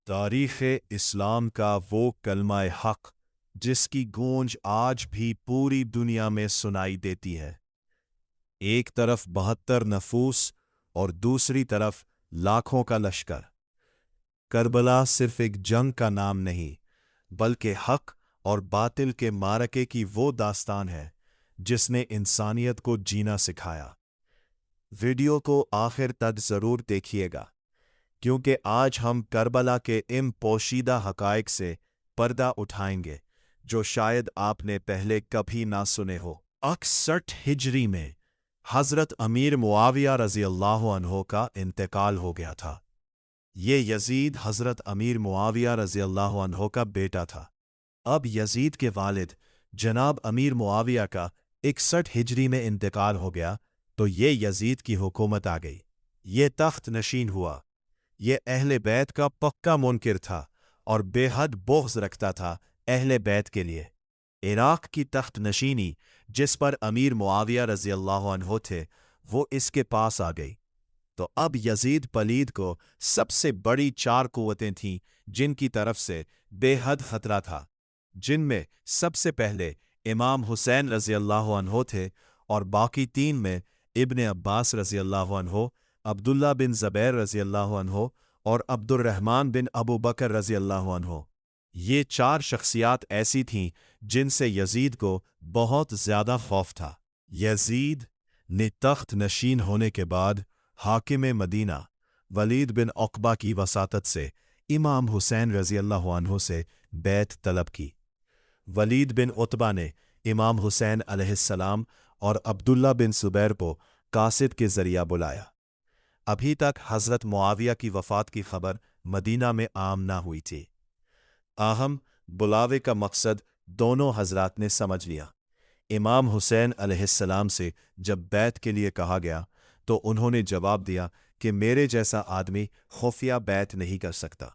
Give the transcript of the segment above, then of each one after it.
तारीख़ इस्लाम का वो कलमा हक़ जिसकी गूंज आज भी पूरी दुनिया में सुनाई देती है। एक तरफ 72 नफूस और दूसरी तरफ लाखों का लश्कर। करबला सिर्फ एक जंग का नाम नहीं, बल्कि हक़ और बातिल के मारके की वो दास्तान है जिसने इंसानियत को जीना सिखाया। वीडियो को आखिर तक ज़रूर देखिएगा, क्योंकि आज हम करबला के इन पोशीदा हक़ाइक़ से पर्दा उठाएंगे जो शायद आपने पहले कभी ना सुने हो। 61 हिजरी में हज़रत अमीर मुआविया रज़ी अल्लाह अन्हो का इंतकाल हो गया था। ये यजीद हज़रत अमीर मुआविया रज़ी अल्लाह अन्हो का बेटा था। अब यजीद के वालिद जनाब अमीर मुआविया का 61 हिजरी में इंतकाल हो गया तो ये यजीद की हुकूमत आ गई। ये तख्त नशीन हुआ। ये अहले बैत का पक्का मुनकिर था और बेहद बुग़्ज़ रखता था अहले बैत के लिए। इराक़ की तख्त नशीनी जिस पर अमीर मुआविया रज़ी अल्लाह अन्हो थे वो इसके पास आ गई। तो अब यजीद पलीद को सबसे बड़ी 4 कुव्वतें थीं जिनकी तरफ से बेहद ख़तरा था, जिनमें सबसे पहले इमाम हुसैन रज़ी अल्लाह अन्हो थे और बाकी 3 में इब्ने अब्बास रज़ी अल्लाह अन्हो, अब्दुल्ला बिन ज़ुबैर रज़ी अल्लाह अन्हो और अब्दुर्रहमान बिन अबू बकर रज़ी अल्लाह अन्हो। ये 4 शख्सियात ऐसी थीं जिनसे यजीद को बहुत ज़्यादा खौफ था। यजीद ने तख्त नशीन होने के बाद हाकिम मदीना वलीद बिन उक़बा की वसातत से इमाम हुसैन रज़ी अल्लाह अन्हो से बैत तलब की। वलीद बिन उतबा ने इमाम हुसैन अलैहिस्सलाम और अब्दुल्ला बिन ज़ुबैर को कासिद के ज़रिया बुलाया। अभी तक हज़रत मुआविया की वफ़ात की खबर मदीना में आम ना हुई थी। आहम बुलावे का मकसद दोनों हज़रात ने समझ लिया। इमाम हुसैन अलैहिस्सलाम से जब बैत के लिए कहा गया तो उन्होंने जवाब दिया कि मेरे जैसा आदमी खुफिया बैत नहीं कर सकता।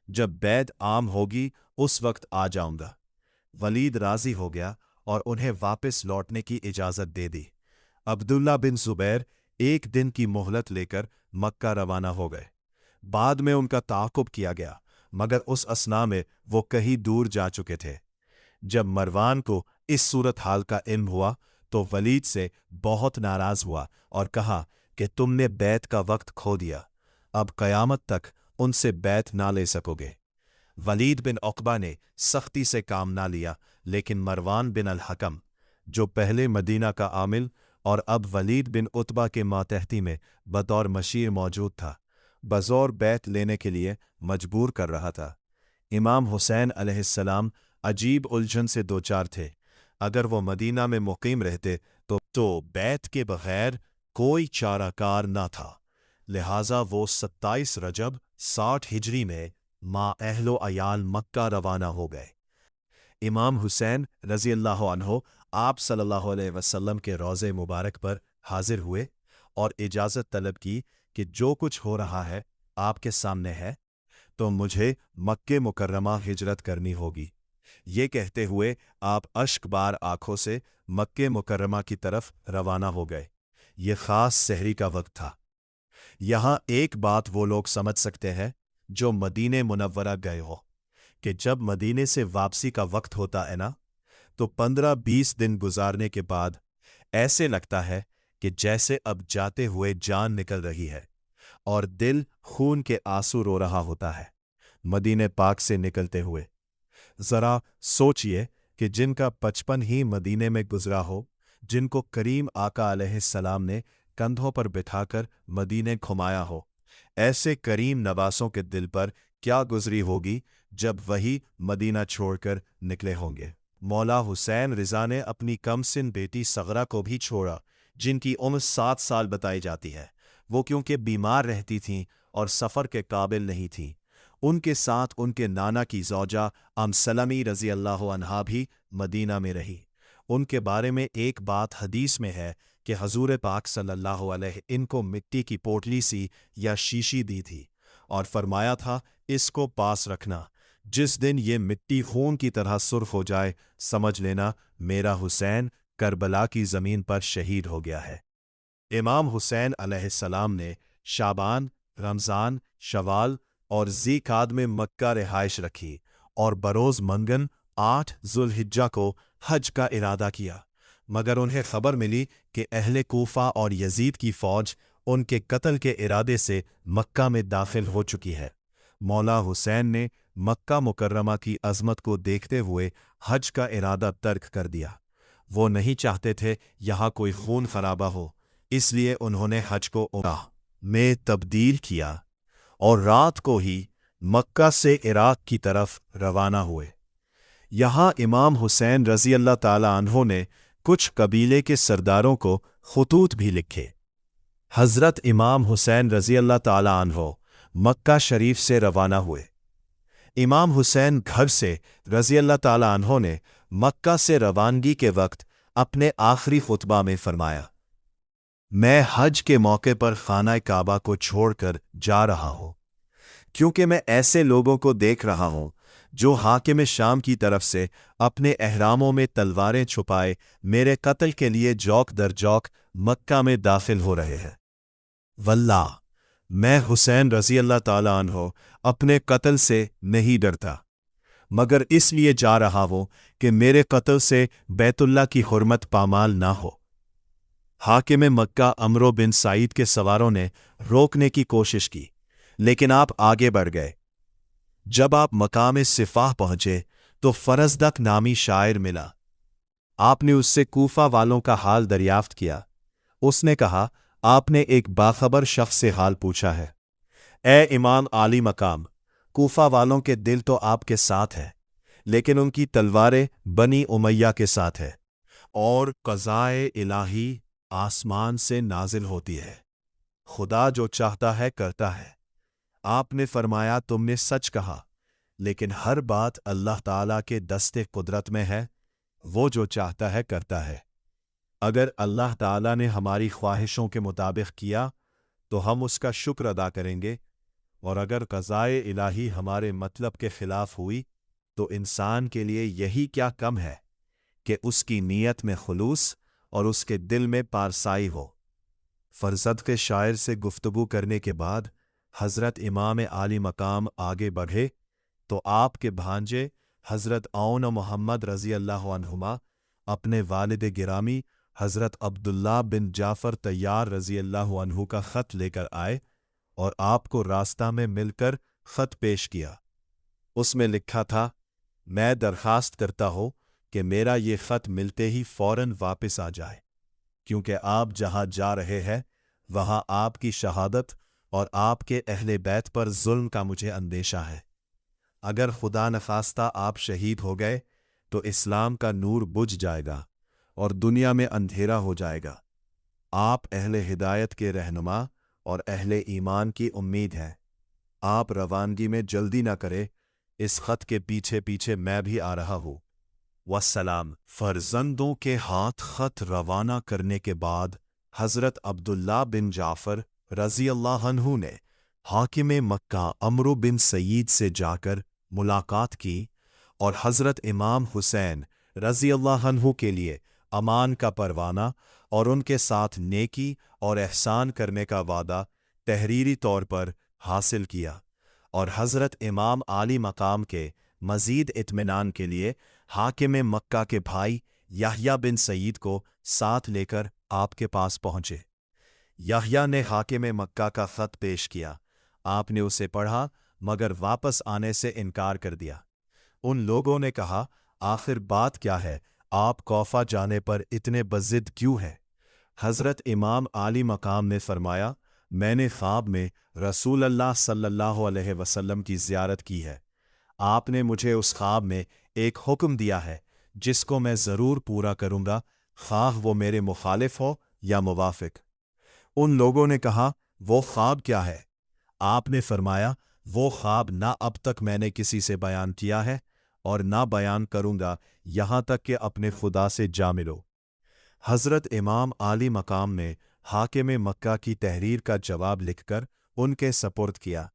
जब बैत आम होगी उस वक्त आ जाऊंगा। वलीद राज़ी हो गया और उन्हें वापस लौटने की इजाज़त दे दी। अब्दुल्ला बिन ज़ुबैर 1 दिन की मोहलत लेकर मक्का रवाना हो गए। बाद में उनका ताक़ुब किया गया, मगर उस असना में वो कहीं दूर जा चुके थे। जब मरवान को इस सूरत हाल का इल्म हुआ तो वलीद से बहुत नाराज़ हुआ और कहा कि तुमने बैत का वक्त खो दिया, अब क़यामत तक उनसे बैत ना ले सकोगे। वलीद बिन उक़बा ने सख्ती से काम ना लिया, लेकिन मरवान बिन अल-हकम, जो पहले मदीना का आमिल और अब वलीद बिन उतबा के मातहती में बतौर मशीर मौजूद था, बज़ौर बैत लेने के लिए मजबूर कर रहा था। इमाम हुसैन अलैहिस्सलाम अजीब उलझन से दो चार थे। अगर वो मदीना में मुकीम रहते तो बैत के बग़ैर कोई चाराकार ना था। लिहाजा वो 27 रजब 60 हिजरी में माँ अहलो अयाल मक्का रवाना हो गए। इमाम हुसैन रज़ी अल्लाह अन्हो आप सल्लल्लाहु अलैहि वसल्लम के रोज़े मुबारक पर हाजिर हुए और इजाज़त तलब की कि जो कुछ हो रहा है आपके सामने है, तो मुझे मक्के मुकर्रमा हिजरत करनी होगी। ये कहते हुए आप अश्कबार आंखों से मक्के मुकर्रमा की तरफ रवाना हो गए। ये ख़ास सहरी का वक्त था। यहाँ एक बात वो लोग समझ सकते हैं जो मदीने मुनव्वरा गए हो, कि जब मदीने से वापसी का वक्त होता है ना, तो 15-20 दिन गुजारने के बाद ऐसे लगता है कि जैसे अब जाते हुए जान निकल रही है और दिल खून के आंसू रो रहा होता है मदीने पाक से निकलते हुए। ज़रा सोचिए कि जिनका बचपन ही मदीने में गुजरा हो, जिनको करीम आका अलैहिस्सलाम ने कंधों पर बिठाकर मदीने घुमाया हो, ऐसे करीम नवासों के दिल पर क्या गुजरी होगी जब वही मदीना छोड़कर निकले होंगे। मौला हुसैन रिज़ा ने अपनी कमसिन बेटी सगरा को भी छोड़ा, जिनकी उम्र 7 साल बताई जाती है। वो क्योंकि बीमार रहती थीं और सफ़र के काबिल नहीं थीं। उनके साथ उनके नाना की ज़ौजा सलमी रज़ी अल्लाह अन्हा भी मदीना में रही। उनके बारे में एक बात हदीस में है कि हजूर पाक सल्लल्लाहु अलैहि इनको मिट्टी की पोटली सी या शीशी दी थी और फरमाया था, इसको पास रखना, जिस दिन ये मिट्टी खून की तरह सुर्ख हो जाए समझ लेना मेरा हुसैन करबला की ज़मीन पर शहीद हो गया है। इमाम हुसैन अलैहिस्सलाम ने शाबान, रमज़ान, शवाल, اور ذی-قعدہ میں مکہ رہائش رکھی اور بروز منگن 8 ذوالحجہ کو حج کا ارادہ کیا، مگر انہیں خبر ملی کہ اہل کوفہ اور یزید کی فوج ان کے قتل کے ارادے سے مکہ میں داخل ہو چکی ہے۔ مولا حسین نے مکہ مکرمہ کی عظمت کو دیکھتے ہوئے حج کا ارادہ ترک کر دیا۔ وہ نہیں چاہتے تھے یہاں کوئی خون خرابہ ہو، اس لیے انہوں نے حج کو عمرہ میں تبدیل کیا اور رات کو ہی مکہ سے عراق کی طرف روانہ ہوئے۔ یہاں امام حسین رضی اللہ تعالی عنہ نے کچھ قبیلے کے سرداروں کو خطوط بھی لکھے۔ حضرت امام حسین رضی اللہ تعالی عنہ مکہ شریف سے روانہ ہوئے۔ امام حسین گھر سے رضی اللہ تعالی عنہ نے مکہ سے روانگی کے وقت اپنے آخری خطبہ میں فرمایا، میں حج کے موقع پر خانہ کعبہ کو چھوڑ کر جا رہا ہوں، کیونکہ میں ایسے لوگوں کو دیکھ رہا ہوں جو حاکم شام کی طرف سے اپنے احراموں میں تلواریں چھپائے میرے قتل کے لیے جوک در جوک مکہ میں داخل ہو رہے ہیں۔ واللہ میں حسین رضی اللہ تعالی عنہ اپنے قتل سے نہیں ڈرتا، مگر اس لیے جا رہا ہوں کہ میرے قتل سے بیت اللہ کی حرمت پامال نہ ہو۔ حاکم مکہ عمرو بن سعید کے سواروں نے روکنے کی کوشش کی، لیکن آپ آگے بڑھ گئے۔ جب آپ مقام صفاح پہنچے تو فرزدق نامی شاعر ملا۔ آپ نے اس سے کوفہ والوں کا حال دریافت کیا۔ اس نے کہا، آپ نے ایک باخبر شخص سے حال پوچھا ہے۔ اے امام عالی مقام، کوفہ والوں کے دل تو آپ کے ساتھ ہے، لیکن ان کی تلواریں بنی امیہ کے ساتھ ہے، اور قضائے الہی آسمان سے نازل ہوتی ہے، خدا جو چاہتا ہے کرتا ہے۔ آپ نے فرمایا، تم نے سچ کہا، لیکن ہر بات اللہ تعالیٰ کے دست قدرت میں ہے، وہ جو چاہتا ہے کرتا ہے۔ اگر اللہ تعالیٰ نے ہماری خواہشوں کے مطابق کیا تو ہم اس کا شکر ادا کریں گے، اور اگر قضائے الہی ہمارے مطلب کے خلاف ہوئی تو انسان کے لیے یہی کیا کم ہے کہ اس کی نیت میں خلوص اور اس کے دل میں پارسائی ہو۔ فرزدق کے شاعر سے گفتگو کرنے کے بعد حضرت امام عالی مقام آگے بڑھے تو آپ کے بھانجے حضرت اون محمد رضی اللہ عنہما اپنے والد گرامی حضرت عبداللہ بن جعفر طیار رضی اللہ عنہ کا خط لے کر آئے اور آپ کو راستہ میں مل کر خط پیش کیا۔ اس میں لکھا تھا، میں درخواست کرتا ہوں کہ میرا یہ خط ملتے ہی فوراً واپس آ جائے، کیونکہ آپ جہاں جا رہے ہیں وہاں آپ کی شہادت اور آپ کے اہل بیت پر ظلم کا مجھے اندیشہ ہے۔ اگر خدا نخواستہ آپ شہید ہو گئے تو اسلام کا نور بجھ جائے گا اور دنیا میں اندھیرا ہو جائے گا۔ آپ اہل ہدایت کے رہنما اور اہل ایمان کی امید ہیں۔ آپ روانگی میں جلدی نہ کرے، اس خط کے پیچھے پیچھے میں بھی آ رہا ہوں۔ والسلام۔ فرزندوں کے ہاتھ خط روانہ کرنے کے بعد حضرت عبداللہ بن جعفر رضی اللہ عنہ نے حاکم مکہ عمرو بن سعید سے جا کر ملاقات کی اور حضرت امام حسین رضی اللہ عنہ کے لیے امان کا پروانہ اور ان کے ساتھ نیکی اور احسان کرنے کا وعدہ تحریری طور پر حاصل کیا، اور حضرت امام عالی مقام کے مزید اطمینان کے لیے حاکم مکہ کے بھائی یحییٰ بن سعید کو ساتھ لے کر آپ کے پاس پہنچے۔ یحییٰ نے حاکم مکہ کا خط پیش کیا۔ آپ نے اسے پڑھا مگر واپس آنے سے انکار کر دیا۔ ان لوگوں نے کہا، آخر بات کیا ہے؟ آپ کوفہ جانے پر اتنے بضد کیوں ہیں؟ حضرت امام عالی مقام نے فرمایا، میں نے خواب میں رسول اللہ صلی اللہ علیہ وسلم کی زیارت کی ہے۔ آپ نے مجھے اس خواب میں ایک حکم دیا ہے جس کو میں ضرور پورا کروں گا، خواہ وہ میرے مخالف ہو یا موافق۔ ان لوگوں نے کہا، وہ خواب کیا ہے؟ آپ نے فرمایا، وہ خواب نہ اب تک میں نے کسی سے بیان کیا ہے اور نہ بیان کروں گا یہاں تک کہ اپنے خدا سے جا ملو۔ حضرت امام عالی مقام نے حاکم مکہ کی تحریر کا جواب لکھ کر ان کے سپرد کیا۔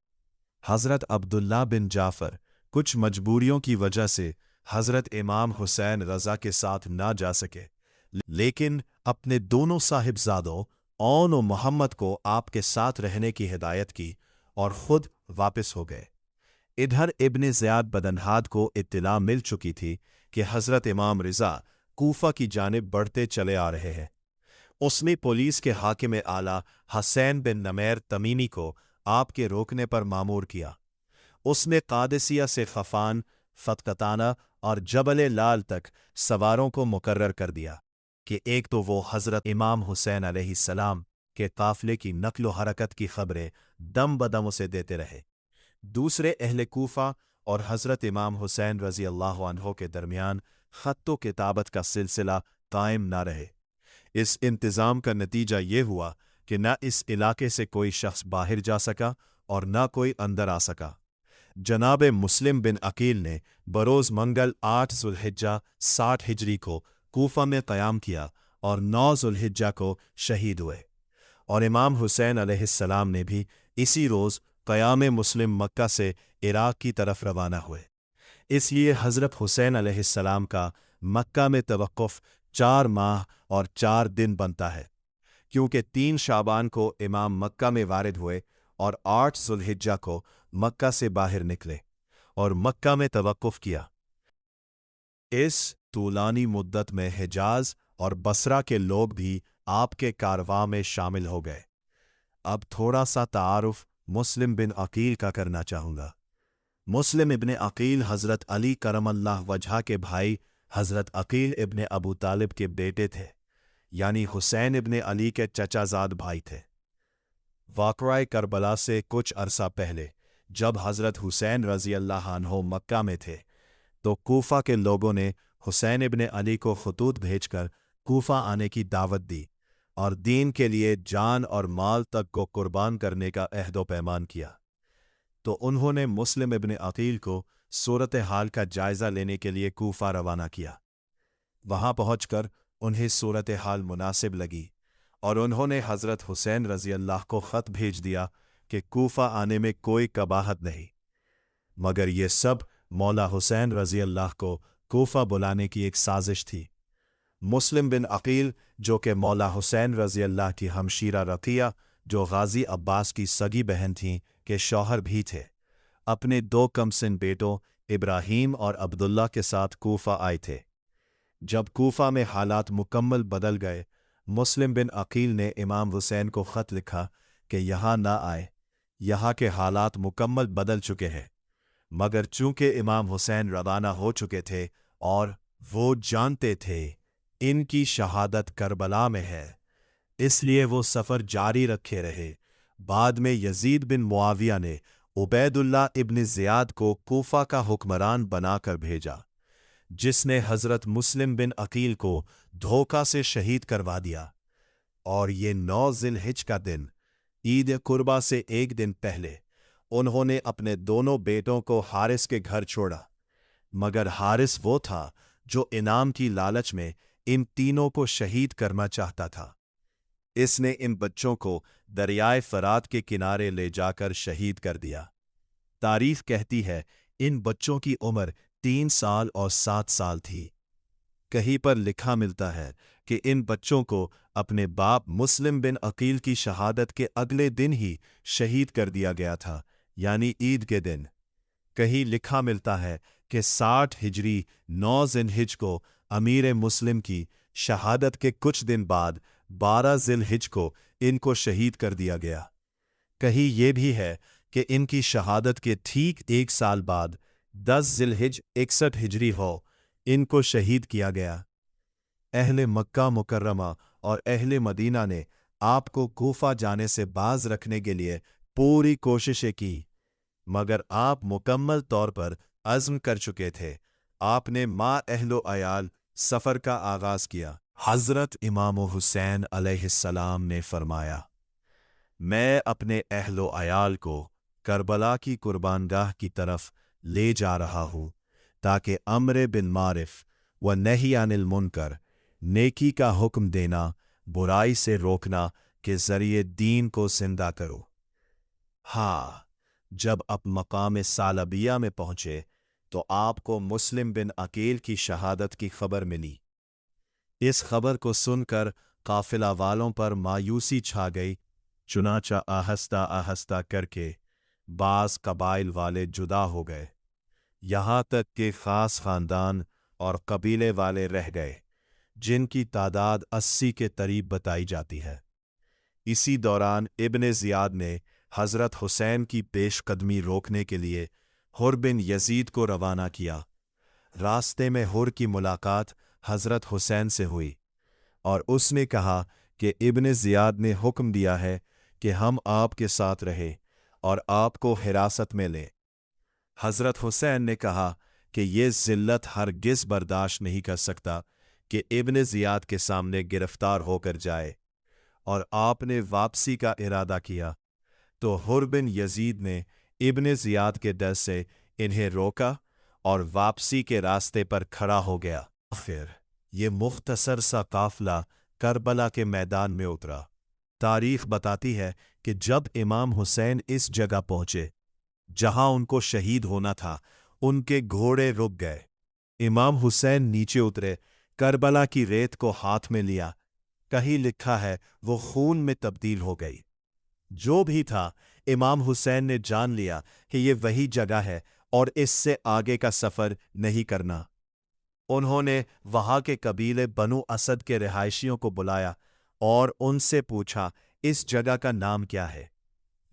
حضرت عبداللہ بن جعفر کچھ مجبوریوں کی وجہ سے حضرت امام حسین رضا کے ساتھ نہ جا سکے، لیکن اپنے دونوں صاحبزادوں اون و محمد کو آپ کے ساتھ رہنے کی ہدایت کی और खुद वापस हो गए। इधर इब्न ज़ियाद बदनहाद को इत्तला मिल चुकी थी कि हज़रत इमाम रिज़ा कूफा की जानिब बढ़ते चले आ रहे हैं। उसने पुलिस के हाकिम आला हसैन बिन नमैर तमीमी को आपके रोकने पर मामूर किया। उसने कादिसिया से खफान, फतकताना और जबल लाल तक सवारों को मुकर्रर कर दिया कि एक तो वो हज़रत इमाम हुसैन अलैहिस्सलाम के काफ़िले की नक्ल हरकत की खबरें दम बदम उसे देते रहे, दूसरे अहले कूफा और हज़रत इमाम हुसैन रज़ी अल्लाह अन्हो के दरमियान ख़त्तो किताबत का सिलसिला कायम ना रहे। इस इंतज़ाम का नतीजा ये हुआ कि न इस इलाके से कोई शख्स बाहर जा सका और न कोई अंदर आ सका। जनाब मुस्लिम बिन अकील ने बरोज़ मंगल 8 ज़ुल्हिज्जा 60 हिजरी को कूफा में क़याम किया और 9 ज़ुल्हिज्जा को शहीद हुए, और इमाम हुसैन अलैहिस्सलाम ने भी इसी रोज़ क़याम मुस्लिम मक्का से इराक़ की तरफ रवाना हुए। इसलिए हज़रत हुसैन अलैहिस्सलाम का मक्का में तवक़्क़ुफ़ 4 माह और 4 दिन बनता है, क्योंकि 3 शाबान को इमाम मक्का में वारिद हुए और 8 ज़ुल्हिज्जा को मक्का से बाहर निकले और मक्का में तवक़्क़ुफ़ किया। इस तूलानी मुद्दत में हिजाज और बसरा के लोग भी आपके कारवां में शामिल हो गए। अब थोड़ा सा तारुफ मुस्लिम बिन अकील का करना चाहूँगा। मुस्लिम इब्ने अकील हज़रत अली करमल्लाह वजहा के भाई हज़रत अकील इब्ने अबू तालिब के बेटे थे, यानी हुसैन इब्ने अली के चचाजाद भाई थे। वाक़या करबला से कुछ अरसा पहले जब हज़रत हुसैन रज़ी अल्लाह अन्हो मक्का में थे, तो कूफा के लोगों ने हुसैन इब्ने अली को ख़ुतूत भेजकर कूफा आने की दावत दी और दीन के लिए जान और माल तक को कुर्बान करने का अहद पैमान किया। तो उन्होंने मुस्लिम इब्ने अकील को सूरत हाल का जायज़ा लेने के लिए कूफा रवाना किया। वहां पहुंचकर उन्हें सूरत हाल मुनासिब लगी और उन्होंने हज़रत हुसैन रज़ी अल्लाह को ख़त भेज दिया कि कूफा आने में कोई कबाहत नहीं, मगर ये सब मौला हुसैन रज़ी अल्लाह को कूफा बुलाने की एक साजिश थी। मुस्लिम बिन अकील, जो कि मौला हुसैन रज़ी अल्लाह की हमशीरा रक़िया, जो गाज़ी अब्बास की सगी बहन थीं, के शौहर भी थे, अपने 2 कमसिन बेटों इब्राहीम और अब्दुल्ला के साथ कूफा आए थे। जब कूफा में हालात मुकम्मल बदल गए, मुस्लिम बिन अकील ने इमाम हुसैन को ख़त लिखा कि यहाँ ना आए, यहाँ के हालात मुकम्मल बदल चुके हैं। मगर चूंकि इमाम हुसैन रवाना हो चुके थे और वो जानते थे इनकी शहादत करबला में है, इसलिए वो सफ़र जारी रखे रहे। बाद में यजीद बिन मुआविया ने उबैदुल्लाह इब्न ज़ियाद को कूफा का हुक्मरान बनाकर भेजा, जिसने हज़रत मुस्लिम बिन अकील को धोखा से शहीद करवा दिया। और ये 9 ज़िलहिज का दिन, ईद कुर्बा से एक दिन पहले, उन्होंने अपने दोनों बेटों को हारिस के घर छोड़ा, मगर हारिस वो था जो इनाम की लालच में इन तीनों को शहीद करना चाहता था। इसने इन बच्चों को दरियाए फरात के किनारे ले जाकर शहीद कर दिया। तारीख कहती है इन बच्चों की उम्र 3 साल और 7 साल थी। कहीं पर लिखा मिलता है कि इन बच्चों को अपने बाप मुस्लिम बिन अकील की शहादत के अगले दिन ही शहीद कर दिया गया था, यानी ईद के दिन। कहीं लिखा मिलता है कि 60 हिजरी 9 ज़िलहिज को अमीर मुस्लिम की शहादत के कुछ दिन बाद 12 ज़िलहिज को इनको शहीद कर दिया गया। कहीं ये भी है कि इनकी शहादत के ठीक 1 साल बाद 10 ज़िलहिज 61 हिजरी हो इनको शहीद किया गया। अहले मक्का मुकर्रमा और अहले मदीना ने आपको कूफा जाने से बाज रखने के लिए पूरी कोशिशें की, मगर आप मुकम्मल तौर पर अज़्म कर चुके थे। आपने माँ अहलो अयाल सफ़र का आगाज़ किया। हज़रत इमाम हुसैन अलैहिस्सलाम ने फरमाया, मैं अपने अहलो अयाल को करबला की कुर्बानगाह की तरफ ले जा रहा हूँ, ताकि अम्र बिन मारिफ व नही अनिल मुनकर, नेकी का हुक्म देना, बुराई से रोकना के ज़रिए दीन को जिंदा करो। हाँ, जब आप मकाम सालबिया में पहुँचे तो आपको मुस्लिम बिन अकील की शहादत की खबर मिली। इस खबर को सुनकर काफिला वालों पर मायूसी छा गई। चुनाचा आहस्ता आहस्ता करके بعض قبائل والے جدا ہو گئے، یہاں تک کہ خاص خاندان اور قبیلے والے رہ گئے جن کی تعداد 80 کے قریب بتائی جاتی ہے۔ اسی دوران ابن زیاد نے حضرت حسین کی پیش قدمی روکنے کے لیے حر بن یزید کو روانہ کیا۔ راستے میں حر کی ملاقات حضرت حسین سے ہوئی اور اس نے کہا کہ ابن زیاد نے حکم دیا ہے کہ ہم آپ کے ساتھ رہیں اور آپ کو حراست میں لیں۔ حضرت حسین نے کہا کہ یہ ذلت ہرگز برداشت نہیں کر سکتا کہ ابن زیاد کے سامنے گرفتار ہو کر جائے، اور آپ نے واپسی کا ارادہ کیا تو حر بن یزید نے ابن زیاد کے ڈر سے انہیں روکا اور واپسی کے راستے پر کھڑا ہو گیا۔ پھر یہ مختصر سا قافلہ کربلا کے میدان میں اترا۔ تاریخ بتاتی ہے کہ جب امام حسین اس جگہ پہنچے جہاں ان کو شہید ہونا تھا، ان کے گھوڑے رک گئے۔ امام حسین نیچے اترے، کربلا کی ریت کو ہاتھ میں لیا، کہیں لکھا ہے وہ خون میں تبدیل ہو گئی۔ جو بھی تھا، امام حسین نے جان لیا کہ یہ وہی جگہ ہے اور اس سے آگے کا سفر نہیں کرنا۔ انہوں نے وہاں کے قبیلے بنو اسد کے رہائشیوں کو بلایا اور ان سے پوچھا اس جگہ کا نام کیا ہے۔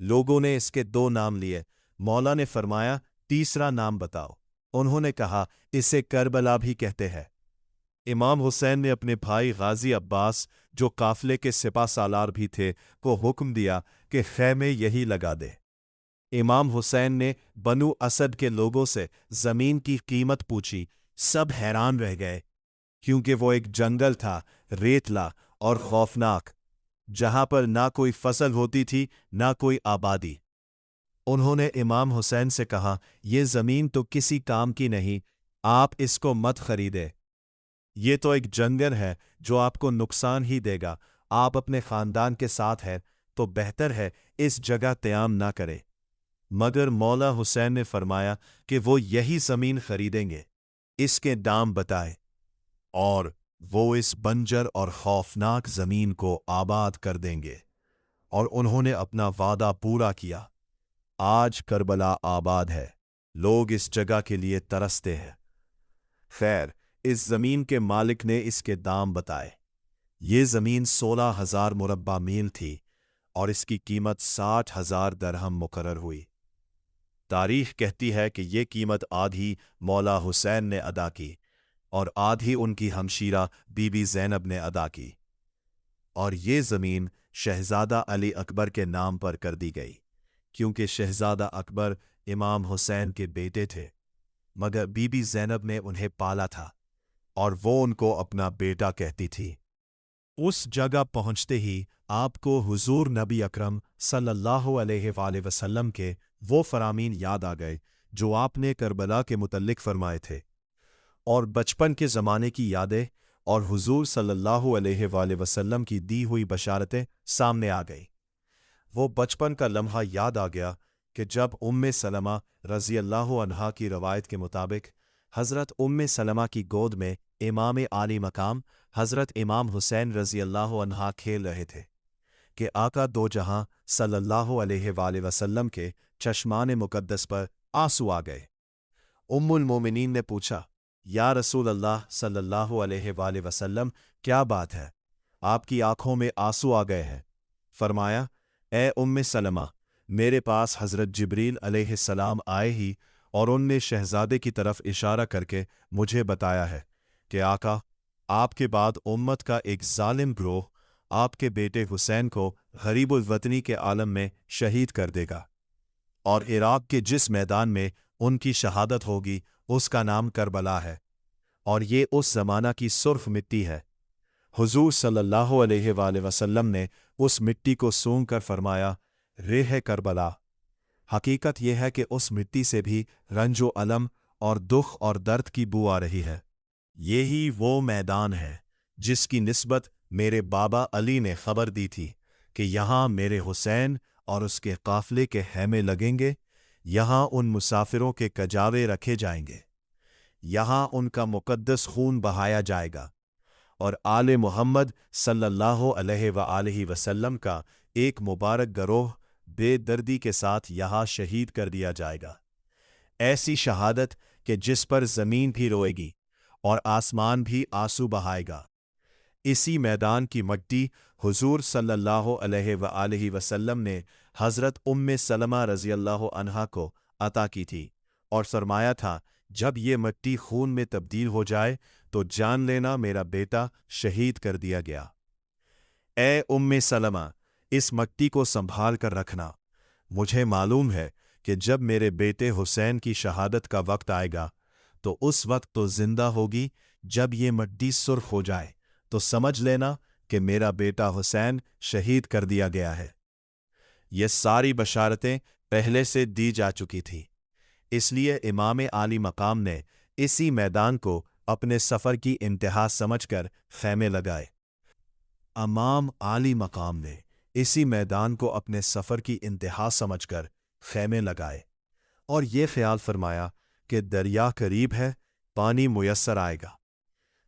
لوگوں نے اس کے 2 نام لیے۔ مولا نے فرمایا تیسرا نام بتاؤ۔ انہوں نے کہا اسے کربلا بھی کہتے ہیں۔ امام حسین نے اپنے بھائی غازی عباس جو قافلے کے سپہ سالار بھی تھے کو حکم دیا کہ خیمے یہی لگا دے۔ امام حسین نے بنو اسد کے لوگوں سے زمین کی قیمت پوچھی، سب حیران رہ گئے کیونکہ وہ ایک جنگل تھا، ریتلا اور خوفناک، جہاں پر نہ کوئی فصل ہوتی تھی نہ کوئی آبادی۔ انہوں نے امام حسین سے کہا یہ زمین تو کسی کام کی نہیں، آپ اس کو مت خریدے، یہ تو ایک جنگل ہے جو آپ کو نقصان ہی دے گا، آپ اپنے خاندان کے ساتھ ہیں تو بہتر ہے اس جگہ قیام نہ کرے۔ مگر مولا حسین نے فرمایا کہ وہ یہی زمین خریدیں گے، اس کے دام بتائے، اور وہ اس بنجر اور خوفناک زمین کو آباد کر دیں گے، اور انہوں نے اپنا وعدہ پورا کیا۔ آج کربلا آباد ہے، لوگ اس جگہ کے لیے ترستے ہیں۔ خیر، اس زمین کے مالک نے اس کے دام بتائے۔ یہ زمین 16,000 مربع میل تھی اور اس کی قیمت 60,000 درہم مقرر ہوئی۔ تاریخ کہتی ہے کہ یہ قیمت آدھی مولا حسین نے ادا کی اور آدھی ان کی ہمشیرہ بی بی زینب نے ادا کی، اور یہ زمین شہزادہ علی اکبر کے نام پر کر دی گئی کیونکہ شہزادہ اکبر امام حسین کے بیٹے تھے، مگر بی بی زینب نے انہیں پالا تھا اور وہ ان کو اپنا بیٹا کہتی تھی۔ اس جگہ پہنچتے ہی آپ کو حضور نبی اکرم صلی اللہ علیہ وآلہ وسلم کے وہ فرامین یاد آ گئے جو آپ نے کربلا کے متعلق فرمائے تھے، اور بچپن کے زمانے کی یادیں اور حضور صلی اللہ علیہ وآلہ وسلم کی دی ہوئی بشارتیں سامنے آ گئی۔ وہ بچپن کا لمحہ یاد آ گیا کہ جب ام سلمہ رضی اللہ عنہا کی روایت کے مطابق حضرت ام سلمہ کی گود میں امام عالی مقام حضرت امام حسین رضی اللہ عنہ کھیل رہے تھے کہ آقا دو جہاں صلی اللہ علیہ وآلہ وسلم کے چشمان مقدس پر آنسو آ گئے۔ ام المومنین نے پوچھا، یا رسول اللہ صلی اللہ علیہ وآلہ وسلم، کیا بات ہے؟ آپ کی آنکھوں میں آنسو آ گئے ہیں۔ فرمایا، اے ام سلمہ، میرے پاس حضرت جبریل علیہ السلام آئے ہی اور ان نے شہزادے کی طرف اشارہ کر کے مجھے بتایا ہے کہ آقا، آپ کے بعد امت کا ایک ظالم گروہ آپ کے بیٹے حسین کو غریب الوطنی کے عالم میں شہید کر دے گا، اور عراق کے جس میدان میں ان کی شہادت ہوگی اس کا نام کربلا ہے، اور یہ اس زمانہ کی سرخ مٹی ہے۔ حضور صلی اللہ علیہ وآلہ وسلم نے اس مٹی کو سونگ کر فرمایا، ریح کربلا۔ حقیقت یہ ہے کہ اس مٹی سے بھی رنج و الم اور دکھ اور درد کی بو آ رہی ہے۔ یہی وہ میدان ہے جس کی نسبت میرے بابا علی نے خبر دی تھی کہ یہاں میرے حسین اور اس کے قافلے کے خیمے لگیں گے، یہاں ان مسافروں کے کجاوے رکھے جائیں گے، یہاں ان کا مقدس خون بہایا جائے گا، اور آل محمد صلی اللہ علیہ وآلہ وسلم کا ایک مبارک گروہ بے دردی کے ساتھ یہاں شہید کر دیا جائے گا۔ ایسی شہادت کہ جس پر زمین بھی روئے گی اور آسمان بھی آنسو بہائے گا۔ اسی میدان کی مٹی حضور صلی اللہ علیہ وآلہ وسلم نے حضرت سلمہ رضی اللہ عنہا کو عطا کی تھی اور فرمایا تھا، جب یہ مٹی خون میں تبدیل ہو جائے تو جان لینا میرا بیٹا شہید کر دیا گیا۔ اے سلمہ، اس مٹی کو سنبھال کر رکھنا۔ مجھے معلوم ہے کہ جب میرے بیٹے حسین کی شہادت کا وقت آئے گا تو اس وقت تو زندہ ہوگی، جب یہ مٹی سرخ ہو جائے تو سمجھ لینا کہ میرا بیٹا حسین شہید کر دیا گیا ہے۔ یہ ساری بشارتیں پہلے سے دی جا چکی تھی، اس لیے امام عالی مقام نے اسی میدان کو اپنے سفر کی انتہا سمجھ کر خیمے لگائے۔ امام عالی مقام نے اسی میدان کو اپنے سفر کی انتہا سمجھ کر خیمے لگائے اور یہ خیال فرمایا کہ دریا قریب ہے، پانی میسر آئے گا،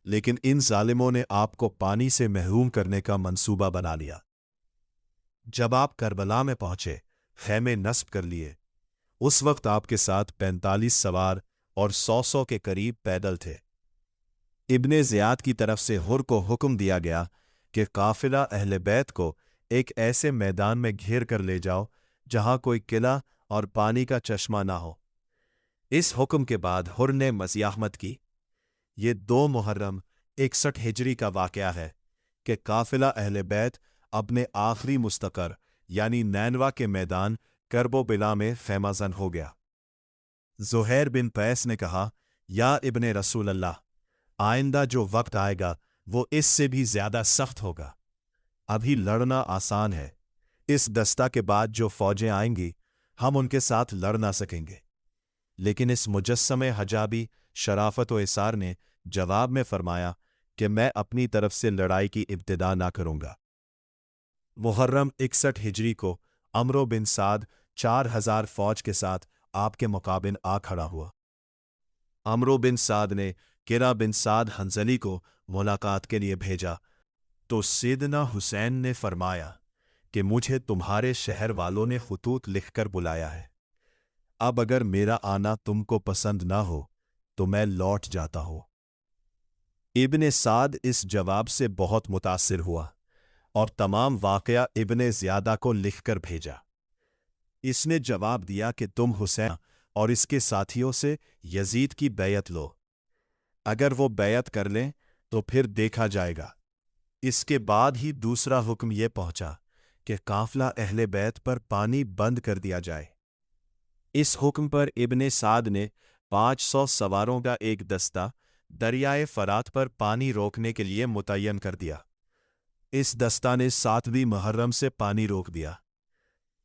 لیکن ان ظالموں نے آپ کو پانی سے محروم کرنے کا منصوبہ بنا لیا۔ جب آپ کربلا میں پہنچے، خیمے نصب کر لیے، اس وقت آپ کے ساتھ 45 سوار اور 100 کے قریب پیدل تھے۔ ابن زیاد کی طرف سے حر کو حکم دیا گیا کہ قافلہ اہل بیت کو ایک ایسے میدان میں گھیر کر لے جاؤ جہاں کوئی قلعہ اور پانی کا چشمہ نہ ہو۔ اس حکم کے بعد حر نے مزاحمت کی۔ یہ 2 محرم 61 ہجری کا واقعہ ہے کہ قافلہ اہل بیت اپنے آخری مستقر یعنی نینوا کے میدان کرب و بلا میں خیمہ زن ہو گیا۔ زہیر بن قیس نے کہا، یا ابن رسول اللہ، آئندہ جو وقت آئے گا وہ اس سے بھی زیادہ سخت ہوگا۔ ابھی لڑنا آسان ہے، اس دستہ کے بعد جو فوجیں آئیں گی ہم ان کے ساتھ لڑ نہ سکیں گے۔ لیکن اس مجسم حجابی شرافت و اثار نے جواب میں فرمایا کہ میں اپنی طرف سے لڑائی کی ابتدا نہ کروں گا۔ محرم 61 ہجری کو عمرو بن سعد 4000 فوج کے ساتھ آپ کے مقابل آ کھڑا ہوا۔ عمرو بن سعد نے قرہ بن سعد حنظلی کو ملاقات کے لیے بھیجا تو سیدنا حسین نے فرمایا کہ مجھے تمہارے شہر والوں نے خطوط لکھ کر بلایا ہے، اب اگر میرا آنا تم کو پسند نہ ہو تو میں لوٹ جاتا ہوں۔ ابن سعد اس جواب سے بہت متاثر ہوا اور تمام واقعہ ابن زیادہ کو لکھ کر بھیجا۔ اس نے جواب دیا کہ تم حسین اور اس کے ساتھیوں سے یزید کی بیعت لو، اگر وہ بیعت کر لیں تو پھر دیکھا جائے گا۔ اس کے بعد ہی دوسرا حکم یہ پہنچا کہ قافلہ اہل بیت پر پانی بند کر دیا جائے۔ اس حکم پر ابن سعد نے 500 سواروں کا ایک دستہ دریائے فرات پر پانی روکنے کے لیے متعین کر دیا۔ اس دستہ نے 7ویں محرم سے پانی روک دیا۔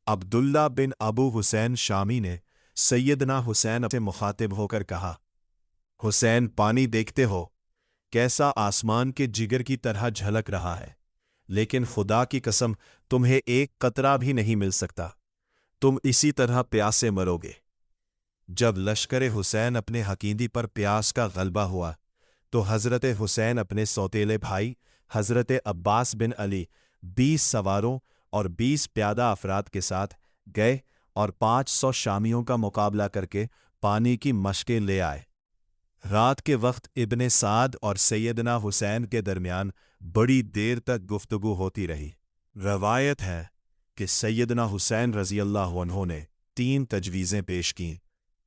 عبداللہ بن ابو حسین شامی نے سیدنا حسین سے مخاطب ہو کر کہا، حسین، پانی دیکھتے ہو کیسا آسمان کے جگر کی طرح جھلک رہا ہے، لیکن خدا کی قسم تمہیں ایک قطرہ بھی نہیں مل سکتا، تم اسی طرح پیاسے مرو گے۔ جب لشکر حسین اپنے حقیندی پر پیاس کا غلبہ ہوا تو حضرت حسین اپنے سوتیلے بھائی حضرت عباس بن علی 20 سواروں اور 20 پیادہ افراد کے ساتھ گئے اور 500 شامیوں کا مقابلہ کر کے پانی کی مشکیں لے آئے۔ رات کے وقت ابن سعد اور سیدنا حسین کے درمیان بڑی دیر تک گفتگو ہوتی رہی۔ روایت ہے کہ سیدنا حسین رضی اللہ عنہ نے 3 تجویزیں پیش کیں۔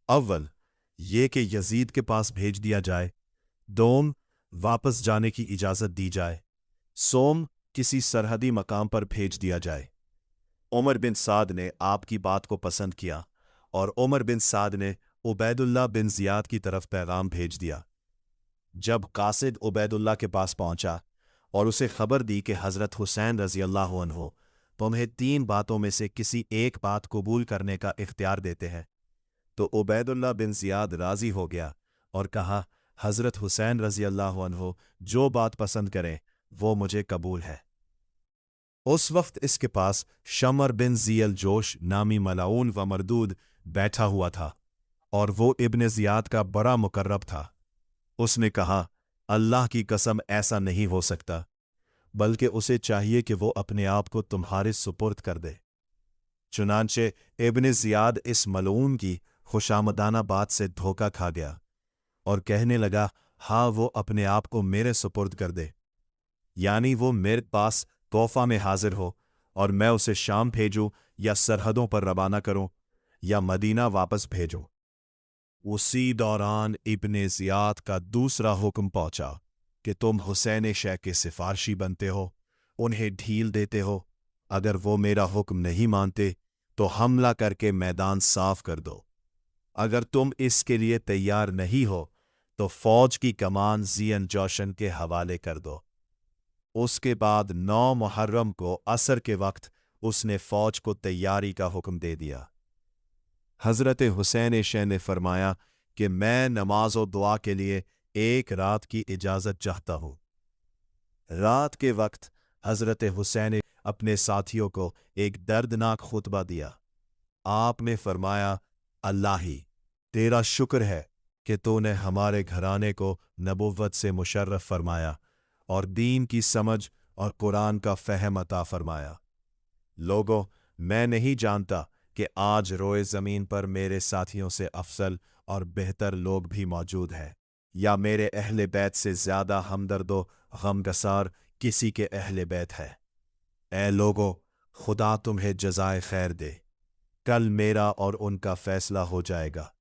اول یہ کہ یزید کے پاس بھیج دیا جائے، دوم واپس جانے کی اجازت دی جائے، سوم کسی سرحدی مقام پر بھیج دیا جائے۔ عمر بن سعد نے آپ کی بات کو پسند کیا اور عمر بن سعد نے عبید اللہ بن زیاد کی طرف پیغام بھیج دیا۔ جب قاصد عبید اللہ کے پاس پہنچا اور اسے خبر دی کہ حضرت حسین رضی اللہ عنہ تمہیں 3 باتوں میں سے کسی ایک بات قبول کرنے کا اختیار دیتے ہیں، تو عبید اللہ بن زیاد راضی ہو گیا اور کہا، حضرت حسین رضی اللہ عنہ جو بات پسند کریں وہ مجھے قبول ہے۔ اس وقت اس کے پاس شمر بن ذی الجوش نامی ملعون و مردود بیٹھا ہوا تھا اور وہ ابن زیاد کا بڑا مقرب تھا۔ اس نے کہا، اللہ کی قسم ایسا نہیں ہو سکتا، بلکہ اسے چاہیے کہ وہ اپنے آپ کو تمہارے سپرد کر دے۔ चुनांचे इब्न ज़ियाद इस मलऊन की खुशामदाना बात से धोखा खा गया और कहने लगा, हाँ, वो अपने आप को मेरे सुपुर्द कर दे, यानी वो मेरे पास तोहफा में हाजिर हो और मैं उसे शाम भेजूं या सरहदों पर रवाना करूं या मदीना वापस भेजूं। उसी दौरान इब्न ज़ियाद का दूसरा हुक्म पहुंचा कि तुम हुसैन शह के सिफारशी बनते हो, उन्हें ढील देते हो। अगर वो मेरा हुक्म नहीं मानते तो हमला करके मैदान साफ कर दो। अगर तुम इसके लिए तैयार नहीं हो तो फौज की कमान ज़ियन जोशन के हवाले कर दो। उसके बाद 9 मुहर्रम को असर के वक्त उसने फौज को तैयारी का हुक्म दे दिया। हज़रत हुसैन शह ने फरमाया कि मैं नमाज और दुआ के लिए एक रात की इजाज़त चाहता हूँ। रात के वक्त हज़रत हुसैन अपने साथियों को एक दर्दनाक खुतबा दिया। आपने फरमाया, अल्लाही, तेरा शुक्र है कि तूने हमारे घराने को नबुव्वत से मुशर्रफ फरमाया और दीन की समझ और कुरान का फहम अता फरमाया। लोगों, मैं नहीं जानता कि आज रोए ज़मीन पर मेरे साथियों से अफसल और बेहतर लोग भी मौजूद हैं, या मेरे अहले बैत से ज़्यादा हमदर्दो गमगसार किसी के अहले बैत है। ऐ लोगों, खुदा तुम्हें जज़ाए खैर दे। कल मेरा और उनका फैसला हो जाएगा।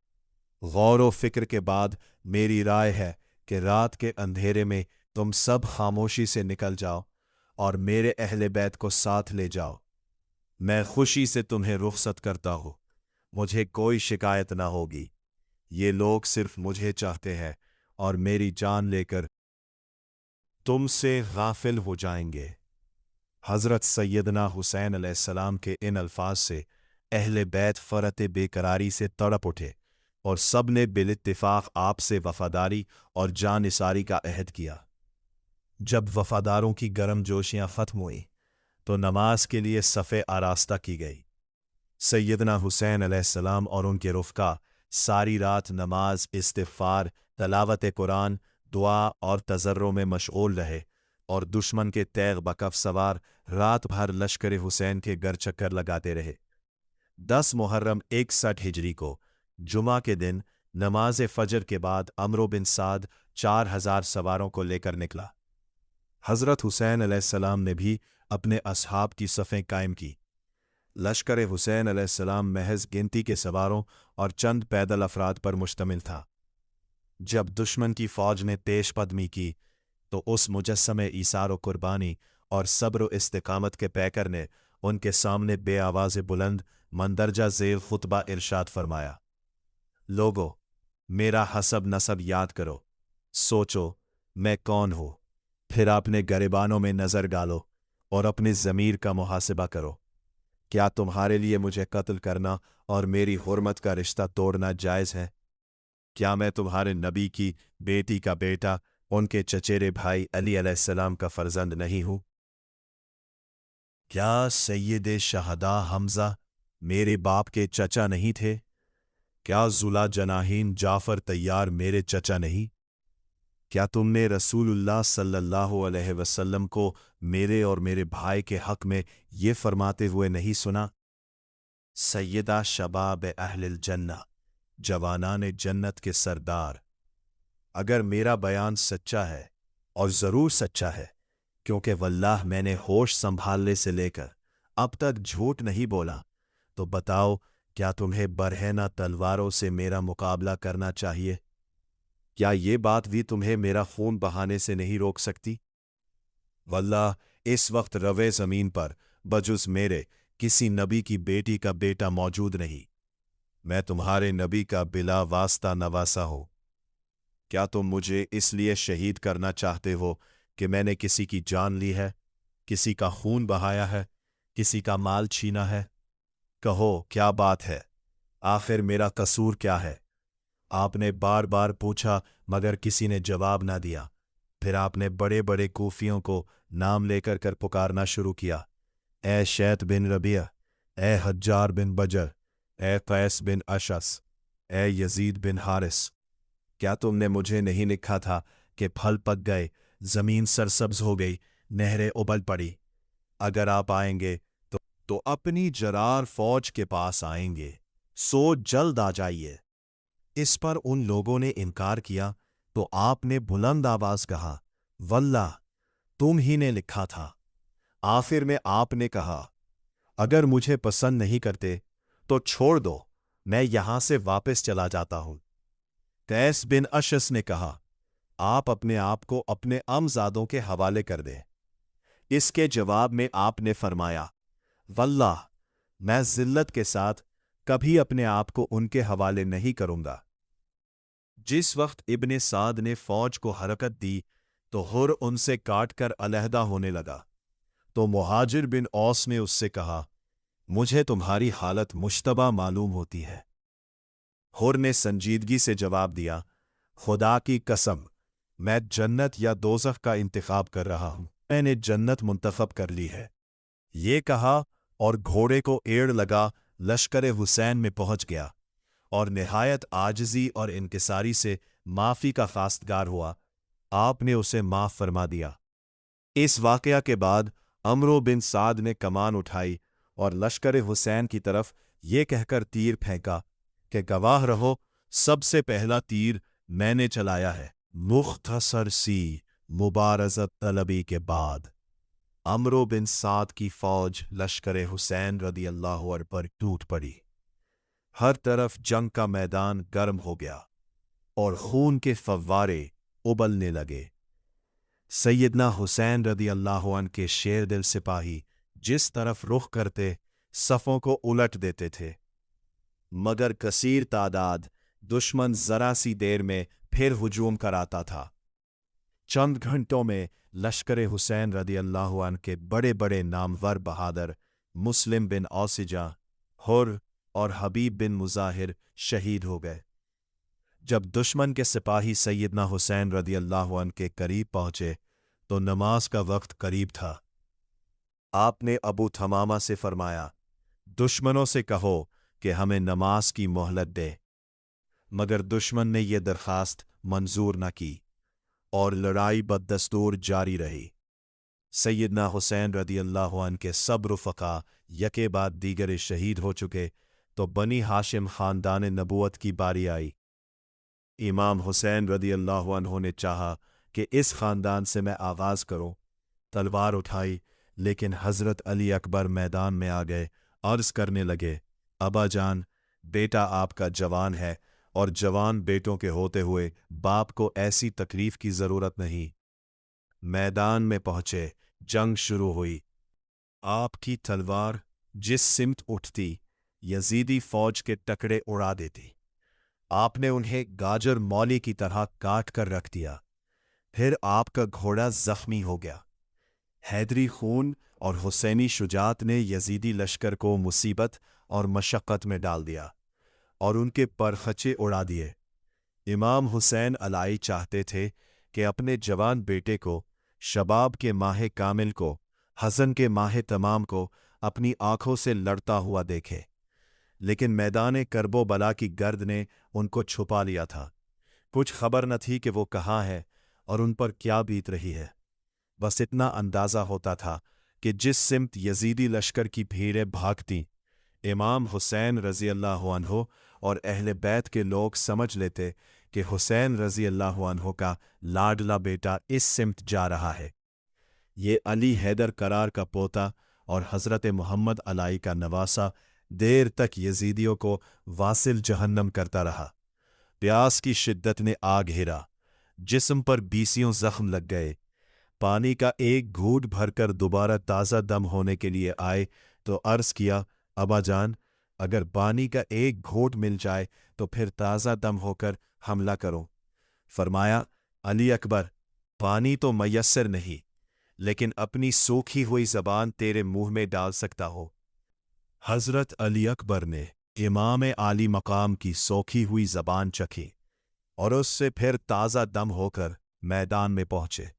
गौर व फिक्र के बाद मेरी राय है कि रात के अंधेरे में तुम सब खामोशी से निकल जाओ और मेरे अहले बैत को साथ ले जाओ। मैं खुशी से तुम्हें रुखसत करता हूँ, मुझे कोई शिकायत ना होगी। ये लोग सिर्फ मुझे चाहते हैं और मेरी जान लेकर तुमसे गाफिल हो जाएंगे। हज़रत सैयदना हुसैन अलैहिस्सलाम के इन अल्फाज से अहले बैत फ़रत बेकरारी से तड़प उठे और सब ने बिलित्तिफ़ाक़ आपसे वफ़ादारी और जानिसारी का अहद किया। जब वफ़ादारों की गर्म जोशियाँ ख़त्म हुई तो नमाज के लिए सफ़े आरास्ता की गई। सैयदना हुसैन अलैहिस्सलाम और उनके रुफ़का सारी रात नमाज, इस्तिग़फ़ार, तलावत कुरान, दुआ और तज़र्रो में मशगूल रहे और दुश्मन के तैग़ बकफ सवार रात भर लश्कर हुसैन के घर चक्कर लगाते रहे। 10 मुहर्रम 61 हिजरी को जुमा के दिन नमाज फ़जर के बाद अम्रो बिन साद 4000 सवारों को लेकर निकला। हज़रत हुसैन अलैहिस्सलाम ने भी अपने असहाब की सफ़ें कायम की। लश्कर हुसैन अलैहिस्सलाम महज गिनती के सवारों और चंद पैदल अफराद पर मुश्तमिल था। जब दुश्मन की फ़ौज ने तेश कदमी की तो उस मुजस्समे ईसार व कुर्बानी और सब्र व इस्तिकामत के पैकर ने उनके सामने बेआवाज़ बुलंद मंदरजा ज़ेल खुतबा इरशाद फरमाया, लोगो, मेरा हसब नसब याद करो, सोचो मैं कौन हूँ, फिर अपने गरिबानों में नज़र डालो और अपने ज़मीर का मुहासिबा करो। क्या तुम्हारे लिए मुझे कत्ल करना और मेरी हुर्मत का रिश्ता तोड़ना जायज़ है? क्या मैं तुम्हारे नबी की बेटी का बेटा, उनके चचेरे भाई अली अलैहिस्सलाम का फर्जंद नहीं हूँ? क्या सैयदे शहदा हमज़ा मेरे बाप के चचा नहीं थे? क्या जुला जनाहीन जाफर तैयार मेरे चचा नहीं? क्या तुमने रसूलुल्लाह सल्लल्लाहु अलैहि वसल्लम को मेरे और मेरे भाई के हक में ये फरमाते हुए नहीं सुना, सैयदा शबाब अहलिल जन्ना, जवानान जन्नत के सरदार? अगर मेरा बयान सच्चा है, और ज़रूर सच्चा है, क्योंकि वल्लाह मैंने होश संभालने से लेकर अब तक झूठ नहीं बोला, तो बताओ, क्या तुम्हें बरहना तलवारों से मेरा मुकाबला करना चाहिए? क्या ये बात भी तुम्हें मेरा खून बहाने से नहीं रोक सकती? वल्लाह, इस वक्त रवे ज़मीन पर बजुज़ मेरे किसी नबी की बेटी का बेटा मौजूद नहीं। मैं तुम्हारे नबी का बिला वास्ता नवासा हूँ। क्या तुम मुझे इसलिए शहीद करना चाहते हो कि मैंने किसी की जान ली है, किसी का खून बहाया है, किसी का माल छीना है? कहो, क्या बात है? आखिर मेरा कसूर क्या है? आपने बार बार पूछा मगर किसी ने जवाब ना दिया। फिर आपने बड़े बड़े कूफियों को नाम लेकर कर पुकारना शुरू किया, ए शैत बिन रबिया, ए हज्जार बिन बजर, ए कैस बिन अशस, ए यजीद बिन हारिस। क्या तुमने मुझे नहीं लिखा था कि फल पक गए, जमीन सरसब्ज हो गई, नहरें उबल पड़ी? अगर आप आएंगे तो अपनी जरार फौज के पास आएंगे, सो जल्द आ जाइए। इस पर उन लोगों ने इनकार किया तो आपने बुलंद आवाज कहा, वल्लाह, तुम ही ने लिखा था। आखिर में आपने कहा, अगर मुझे पसंद नहीं करते तो छोड़ दो, मैं यहां से वापस चला जाता हूं। कैस बिन अशस ने कहा, आप अपने आप को अपने अमजादों के हवाले कर दें। इसके जवाब में आपने फरमाया, वल्लाह, मैं जिल्लत के साथ कभी अपने आप को उनके हवाले नहीं करूंगा। जिस वक्त इब्ने साद ने फौज को हरकत दी तो हुर उनसे काटकर अलहदा होने लगा, तो मुहाजिर बिन औस ने उससे कहा, मुझे तुम्हारी हालत मुश्तबा मालूम होती है। हुर ने संजीदगी से जवाब दिया, खुदा की कसम, मैं जन्नत या दोज़ख का इंतखाब कर रहा हूं। मैंने जन्नत मुंतखब कर ली है। ये कहा और घोड़े को एड़ लगा लश्कर हुसैन में पहुंच गया और निहायत आजिज़ी और इनकिसारी से माफ़ी का खास्तगार हुआ। आपने उसे माफ़ फरमा दिया। इस वाक़या के बाद अमरो बिन साद ने कमान उठाई और लश्कर हुसैन की तरफ ये कहकर तीर फेंका कि गवाह रहो, सबसे पहला तीर मैंने चलाया है। मुख्तसर सी मुबारज़त तलबी के बाद अमरो बिन साद की फौज लश्कर हुसैन रदी अल्लाह अन्हु पर टूट पड़ी। हर तरफ जंग का मैदान गर्म हो गया और खून के फव्वारे उबलने लगे। सैयदना हुसैन रदी अल्लाह अन्हु के शेर दिल सिपाही जिस तरफ रुख करते सफ़ों को उलट देते थे, मगर कसीर तादाद दुश्मन जरा सी देर में फिर हुजूम कराता था। चंद घंटों में लश्कर हुसैन रदी अल्लाह अन्हु के बड़े बड़े नामवर बहादुर मुस्लिम बिन औसिजा, हुर और हबीब बिन मुजाहिर शहीद हो गए। जब दुश्मन के सिपाही सैयदना हुसैन रदी अल्लाह अन्हु के करीब पहुंचे तो नमाज का वक्त करीब था। आपने अबू थमामा से फरमाया, दुश्मनों से कहो कि हमें नमाज की मोहलत दे, मगर दुश्मन ने यह दरखास्त मंजूर न की और लड़ाई बददस्तूर जारी रही। सैयदना हुसैन रदी अल्लाह अन्हु के सब रुफ़क़ा यके बाद दीगर शहीद हो चुके तो बनी हाशिम ख़ानदान नबूवत की बारी आई। इमाम हुसैन रदी अल्लाह अन्हु ने चाहा कि इस ख़ानदान से मैं आगाज़ करूं। तलवार उठाई, लेकिन हज़रत अली अकबर मैदान में आ गए। अर्ज़ करने लगे, अबा जान, बेटा आपका जवान है और जवान बेटों के होते हुए बाप को ऐसी तकलीफ की ज़रूरत नहीं। मैदान में पहुंचे, जंग शुरू हुई। आपकी तलवार जिस सिमत उठती, यजीदी फौज के टकड़े उड़ा देती। आपने उन्हें गाजर मौली की तरह काट कर रख दिया। फिर आपका घोड़ा जख्मी हो गया। हैदरी खून और हुसैनी शुजात ने यजीदी लश्कर को मुसीबत और मशक्क़त में डाल दिया और उनके परखचे उड़ा दिए। इमाम हुसैन अलाई चाहते थे कि अपने जवान बेटे को, शबाब के माह कामिल को, हज़न के माह तमाम को अपनी आंखों से लड़ता हुआ देखे, लेकिन मैदान करबो बला की गर्द ने उनको छुपा लिया था। कुछ खबर न थी कि वो कहाँ है और उन पर क्या बीत रही है। बस इतना अंदाज़ा होता था कि जिस सिमत यजीदी लश्कर की भीड़ें भागतीं, इमाम हुसैन रज़ी अल्लाह अन्हु और अहले बैत के लोग समझ लेते कि हुसैन रज़ी अल्लाह अन्हु का लाडला बेटा इस सिमत जा रहा है। ये अली हैदर करार का पोता और हज़रत मोहम्मद अलाई का नवासा देर तक यजीदियों को वासिल जहन्नम करता रहा। प्यास की शिद्दत ने आग घेरा, जिस्म पर बीसियों जख्म लग गए। पानी का एक घूंट भरकर दोबारा ताज़ा दम होने के लिए आए तो अर्ज़ किया, अबा जान, अगर पानी का एक घूंट मिल जाए तो फिर ताज़ा दम होकर हमला करो। फरमाया, अली अकबर, पानी तो मयस्सर नहीं, लेकिन अपनी सूखी हुई ज़बान तेरे मुंह में डाल सकता हो। हज़रत अली अकबर ने इमाम आली मकाम की सोखी हुई ज़बान चखी और उससे फिर ताज़ा दम होकर मैदान में पहुंचे।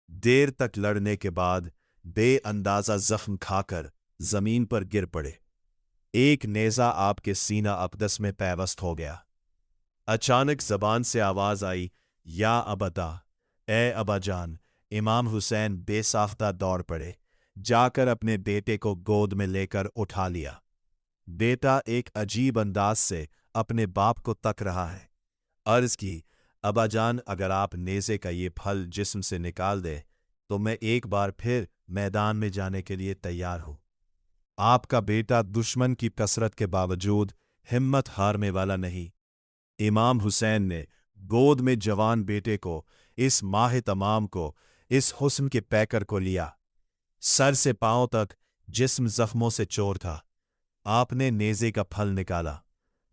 देर तक लड़ने के बाद बेअंदाज़ा जख्म खाकर जमीन पर गिर पड़े। एक नेज़ा आपके सीना अक़दस में पैवस्त हो गया। अचानक ज़बान से आवाज़ आई, या अबदा, ए अबाजान। इमाम हुसैन बेसाख्ता दौड़ पड़े, जाकर अपने बेटे को गोद में लेकर उठा लिया। बेटा एक अजीब अंदाज से अपने बाप को तक रहा है। अर्ज की, अब्बाजान, अगर आप नेज़े का ये फल जिस्म से निकाल दे तो मैं एक बार फिर मैदान में जाने के लिए तैयार हूं। आपका बेटा दुश्मन की कसरत के बावजूद हिम्मत हारने वाला नहीं। इमाम हुसैन ने गोद में जवान बेटे को, इस माह तमाम को, इस हुस्न के पैकर को लिया। सर से पांव तक जिस्म जख्मों से चोर था। आपने नेज़े का फल निकाला,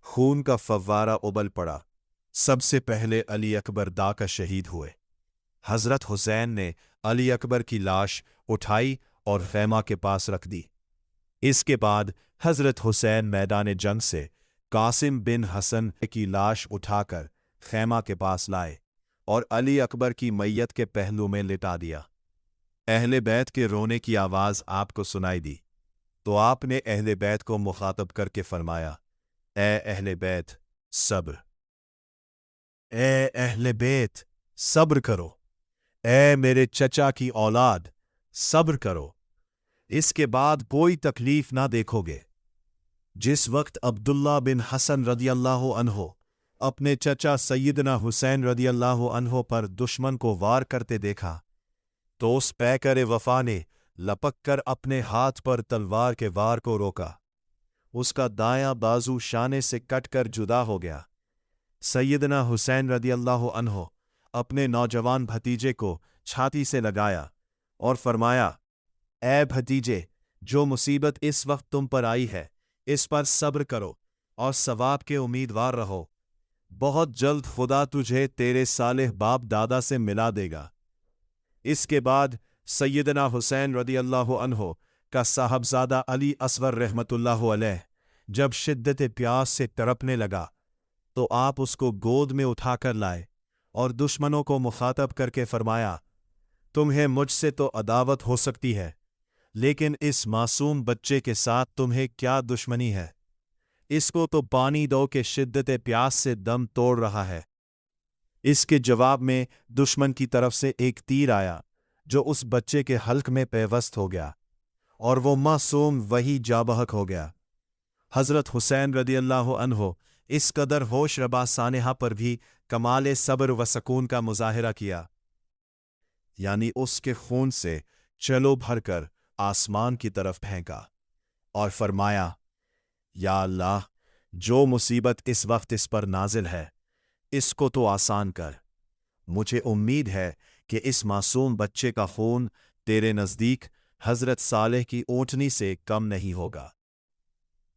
खून का फव्वारा उबल पड़ा। सबसे पहले अली अकबर दा का शहीद हुए। हजरत हुसैन ने अली अकबर की लाश उठाई और खैमा के पास रख दी। इसके बाद हजरत हुसैन मैदान जंग से कासिम बिन हसन की लाश उठाकर खैमा के पास लाए और अली अकबर की मैयत के पहलू में लिटा दिया। अहले बैत के रोने की आवाज आपको सुनाई दी तो आपने अहले बैत को मुखातब करके फरमाया, ए अहले बैत सब्र, ए अहले बैत सब्र करो, ए मेरे चचा की औलाद सब्र करो। इसके बाद कोई तकलीफ ना देखोगे। जिस वक्त अब्दुल्ला बिन हसन रदियल्लाहु अन्हो अपने चचा सैयदना हुसैन रदियल्लाहु अन्हो पर दुश्मन को वार करते देखा तो उस पैकर वफा ने लपक कर अपने हाथ पर तलवार के वार को रोका। उसका दायां बाजू शाने से कटकर जुदा हो गया। सैयदना हुसैन रदियल्लाहु अन्हो अपने नौजवान भतीजे को छाती से लगाया और फरमाया, ए भतीजे, जो मुसीबत इस वक्त तुम पर आई है इस पर सब्र करो और सवाब के उम्मीदवार रहो। बहुत जल्द खुदा तुझे तेरे सालेह बाप दादा से मिला देगा। इसके बाद सैयदना हुसैन रदियल्लाहु अन्हो का साहबजादा अली असगर रहमतुल्लाहु अलैह जब शिद्दत प्यास से तड़पने लगा तो आप उसको गोद में उठाकर लाए और दुश्मनों को मुखातब करके फरमाया, तुम्हें मुझसे तो अदावत हो सकती है, लेकिन इस मासूम बच्चे के साथ तुम्हें क्या दुश्मनी है? इसको तो पानी दो कि शिद्दत प्यास से दम तोड़ रहा है। इसके जवाब में दुश्मन की तरफ से एक तीर आया जो उस बच्चे के हल्क में पेवस्त हो गया और वो मासूम वही जाबहक हो गया। हजरत हुसैन रदियल्लाहु अन्हो इस कदर होश रबा सानेहा पर भी कमाल सब्र व सकून का मुजाहिरा किया, यानी उसके खून से चलो भरकर आसमान की फेंक फेंका और फरमाया, या अल्लाह, जो मुसीबत इस वक्त इस पर नाजिल है इसको तो आसान कर। मुझे उम्मीद है कि इस मासूम बच्चे का खून तेरे नज़दीक हजरत सालेह की ऊँटनी से कम नहीं होगा।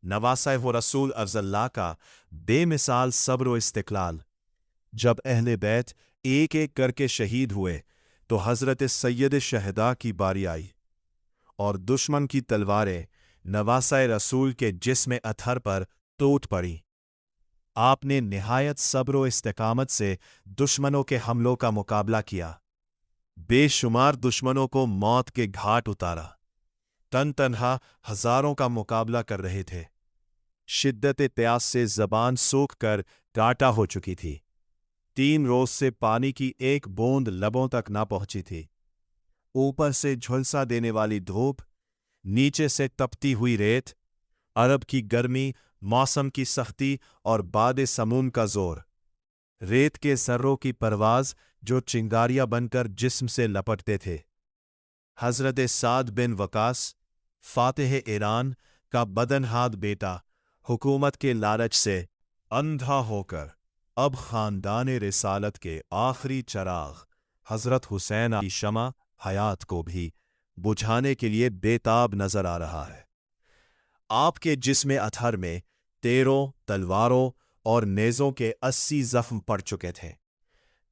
नवासा व रसूल अफ़ज़ल्लाह का बेमिसाल सब्र व इस्तिक़लाल। जब अहले बैत एक एक करके शहीद हुए तो हजरत सैयद शहदा की बारी आई और दुश्मन की तलवारें नवासा रसूल के जिस्म अथर पर टूट पड़ी। आपने निहायत सब्र व इस्तिकामत से दुश्मनों के हमलों का मुकाबला किया। बेशुमार दुश्मनों को मौत के घाट उतारा। तन तन्हा हजारों का मुकाबला कर रहे थे। शिद्दत प्यास से जबान सूख कर कांटा हो चुकी थी। 3 रोज से पानी की एक बूंद लबों तक ना पहुंची थी। ऊपर से झुलसा देने वाली धूप, नीचे से तपती हुई रेत, अरब की गर्मी, मौसम की सख्ती और बादे समून का जोर, रेत के सर्रों की परवाज जो चिंगारियां बनकर जिस्म से लपटते थे। हजरत साद बिन वकास, फातिह ईरान का बदनहाद बेटा, हुकूमत के लालच से अंधा होकर अब खानदान रिसालत के आखिरी चराग हजरत हुसैन की शमा हयात को भी बुझाने के लिए बेताब नजर आ रहा है। आपके जिस्म अथर में 13 तलवारों और नेज़ों के 80 जख्म पड़ चुके थे।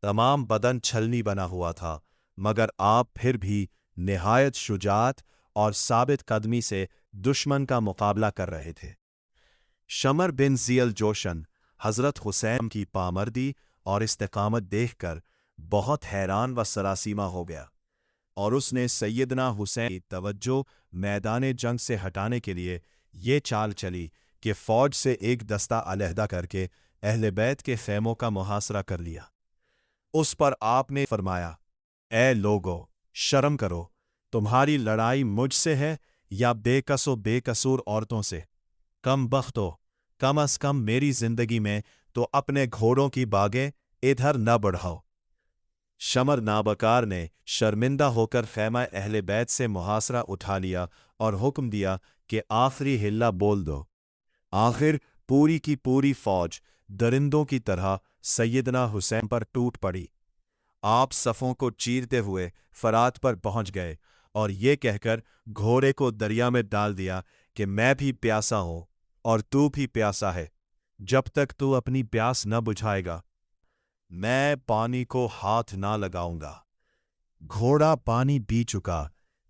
तमाम बदन छलनी बना हुआ था, मगर आप फिर भी निहायत शुजात और साबित कदमी से दुश्मन का मुकाबला कर रहे थे। शमर बिन ज़ियल जोशन हजरत हुसैन की पामर्दी और इस्तिकामत देखकर बहुत हैरान व सरासीमा हो गया और उसने सैयदना हुसैन की तवज्जो मैदान जंग से हटाने के लिए ये चाल चली कि फौज से एक दस्ता अलहदा करके अहले बैत के खैमों का मुहासरा कर लिया। उस पर आपने फरमाया, ए लोगो, शर्म करो, तुम्हारी लड़ाई मुझसे है या बेकसो बेकसूर औरतों से? कम बख्तो, कम अज कम मेरी जिंदगी में तो अपने घोड़ों की बागें इधर न बढ़ाओ। शमर नाबकार ने शर्मिंदा होकर खैमा अहले बैत से मुहासरा उठा लिया और हुक्म दिया कि आखिरी हिल्ला बोल दो। आखिर पूरी की पूरी फौज दरिंदों की तरह सैयदना हुसैन पर टूट पड़ी। आप सफ़ों को चीरते हुए फरात पर पहुंच गए और ये कहकर घोड़े को दरिया में डाल दिया कि मैं भी प्यासा हूं और तू भी प्यासा है। जब तक तू अपनी प्यास न बुझाएगा मैं पानी को हाथ ना लगाऊंगा। घोड़ा पानी पी चुका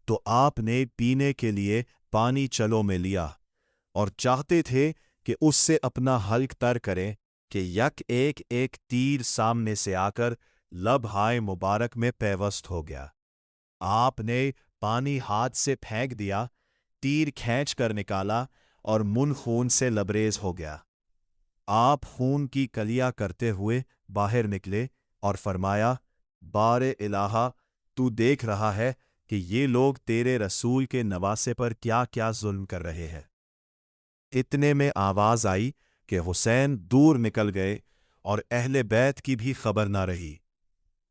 तो आपने पीने के लिए पानी चलो में लिया और चाहते थे कि उससे अपना हल्क तर करें कि यक एक एक तीर सामने से आकर लबहाय मुबारक में पैवस्त हो गया। आपने पानी हाथ से फेंक दिया, तीर खींच कर निकाला और मुंह खून से लबरेज हो गया। आप खून की कलियां करते हुए बाहर निकले और फरमाया, बारे इलाहा, तू देख रहा है कि ये लोग तेरे रसूल के नवासे पर क्या क्या जुल्म कर रहे हैं। इतने में आवाज आई कि हुसैन दूर निकल गए और अहले बैत की भी खबर ना रही।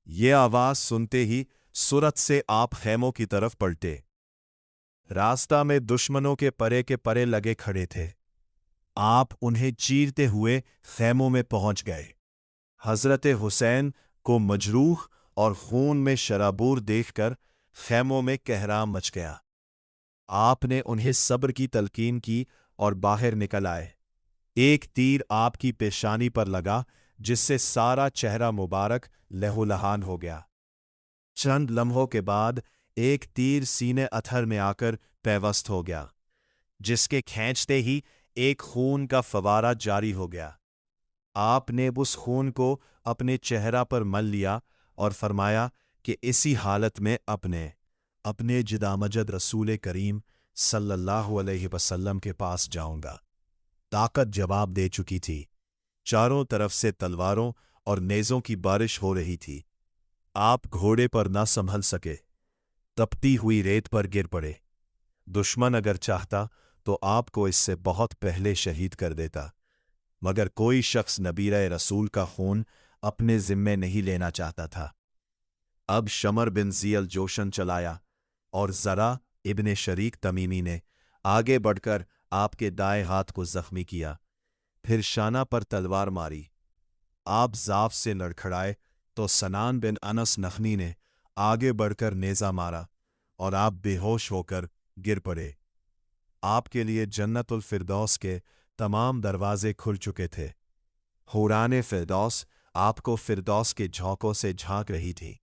ये आवाज सुनते ही सुरत से आप खैमों की तरफ पलटे। रास्ता में दुश्मनों के परे लगे खड़े थे। आप उन्हें चीरते हुए खैमों में पहुंच गए। हजरत हुसैन को मजरूह और खून में शराबूर देखकर खैमों में कहराम मच गया। आपने उन्हें सब्र की तलकीन की और बाहर निकल आए। एक तीर आपकी पेशानी पर लगा जिससे सारा चेहरा मुबारक लहूलहान हो गया। चंद लम्हों के बाद एक तीर सीने अथर में आकर पैवस्त हो गया, जिसके खींचते ही एक खून का फवारा जारी हो गया। आपने उस खून को अपने चेहरा पर मल लिया और फरमाया कि इसी हालत में अपने जिदामजद रसूल करीम सल्लल्लाहु अलैहि वसल्लम के पास जाऊंगा। ताकत जवाब दे चुकी थी। चारों तरफ से तलवारों और नेज़ों की बारिश हो रही थी। आप घोड़े पर न संभल सके, तपती हुई रेत पर गिर पड़े। दुश्मन अगर चाहता तो आपको इससे बहुत पहले शहीद कर देता, मगर कोई शख्स नबीरे रसूल का खून अपने जिम्मे नहीं लेना चाहता था। अब शमर बिन ज़ियल जोशन चलाया और ज़रा इब्ने शरीक तमीमी ने आगे बढ़कर आपके दाएं हाथ को जख्मी किया, फिर शाना पर तलवार मारी। आप ज़ाफ से लड़खड़ाए तो सनान बिन अनस नखनी ने आगे बढ़कर नेज़ा मारा और आप बेहोश होकर गिर पड़े। आपके लिए जन्नतुल फिरदौस के तमाम दरवाजे खुल चुके थे। हुराने फिरदौस आपको फिरदौस के झोंकों से झांक रही थी।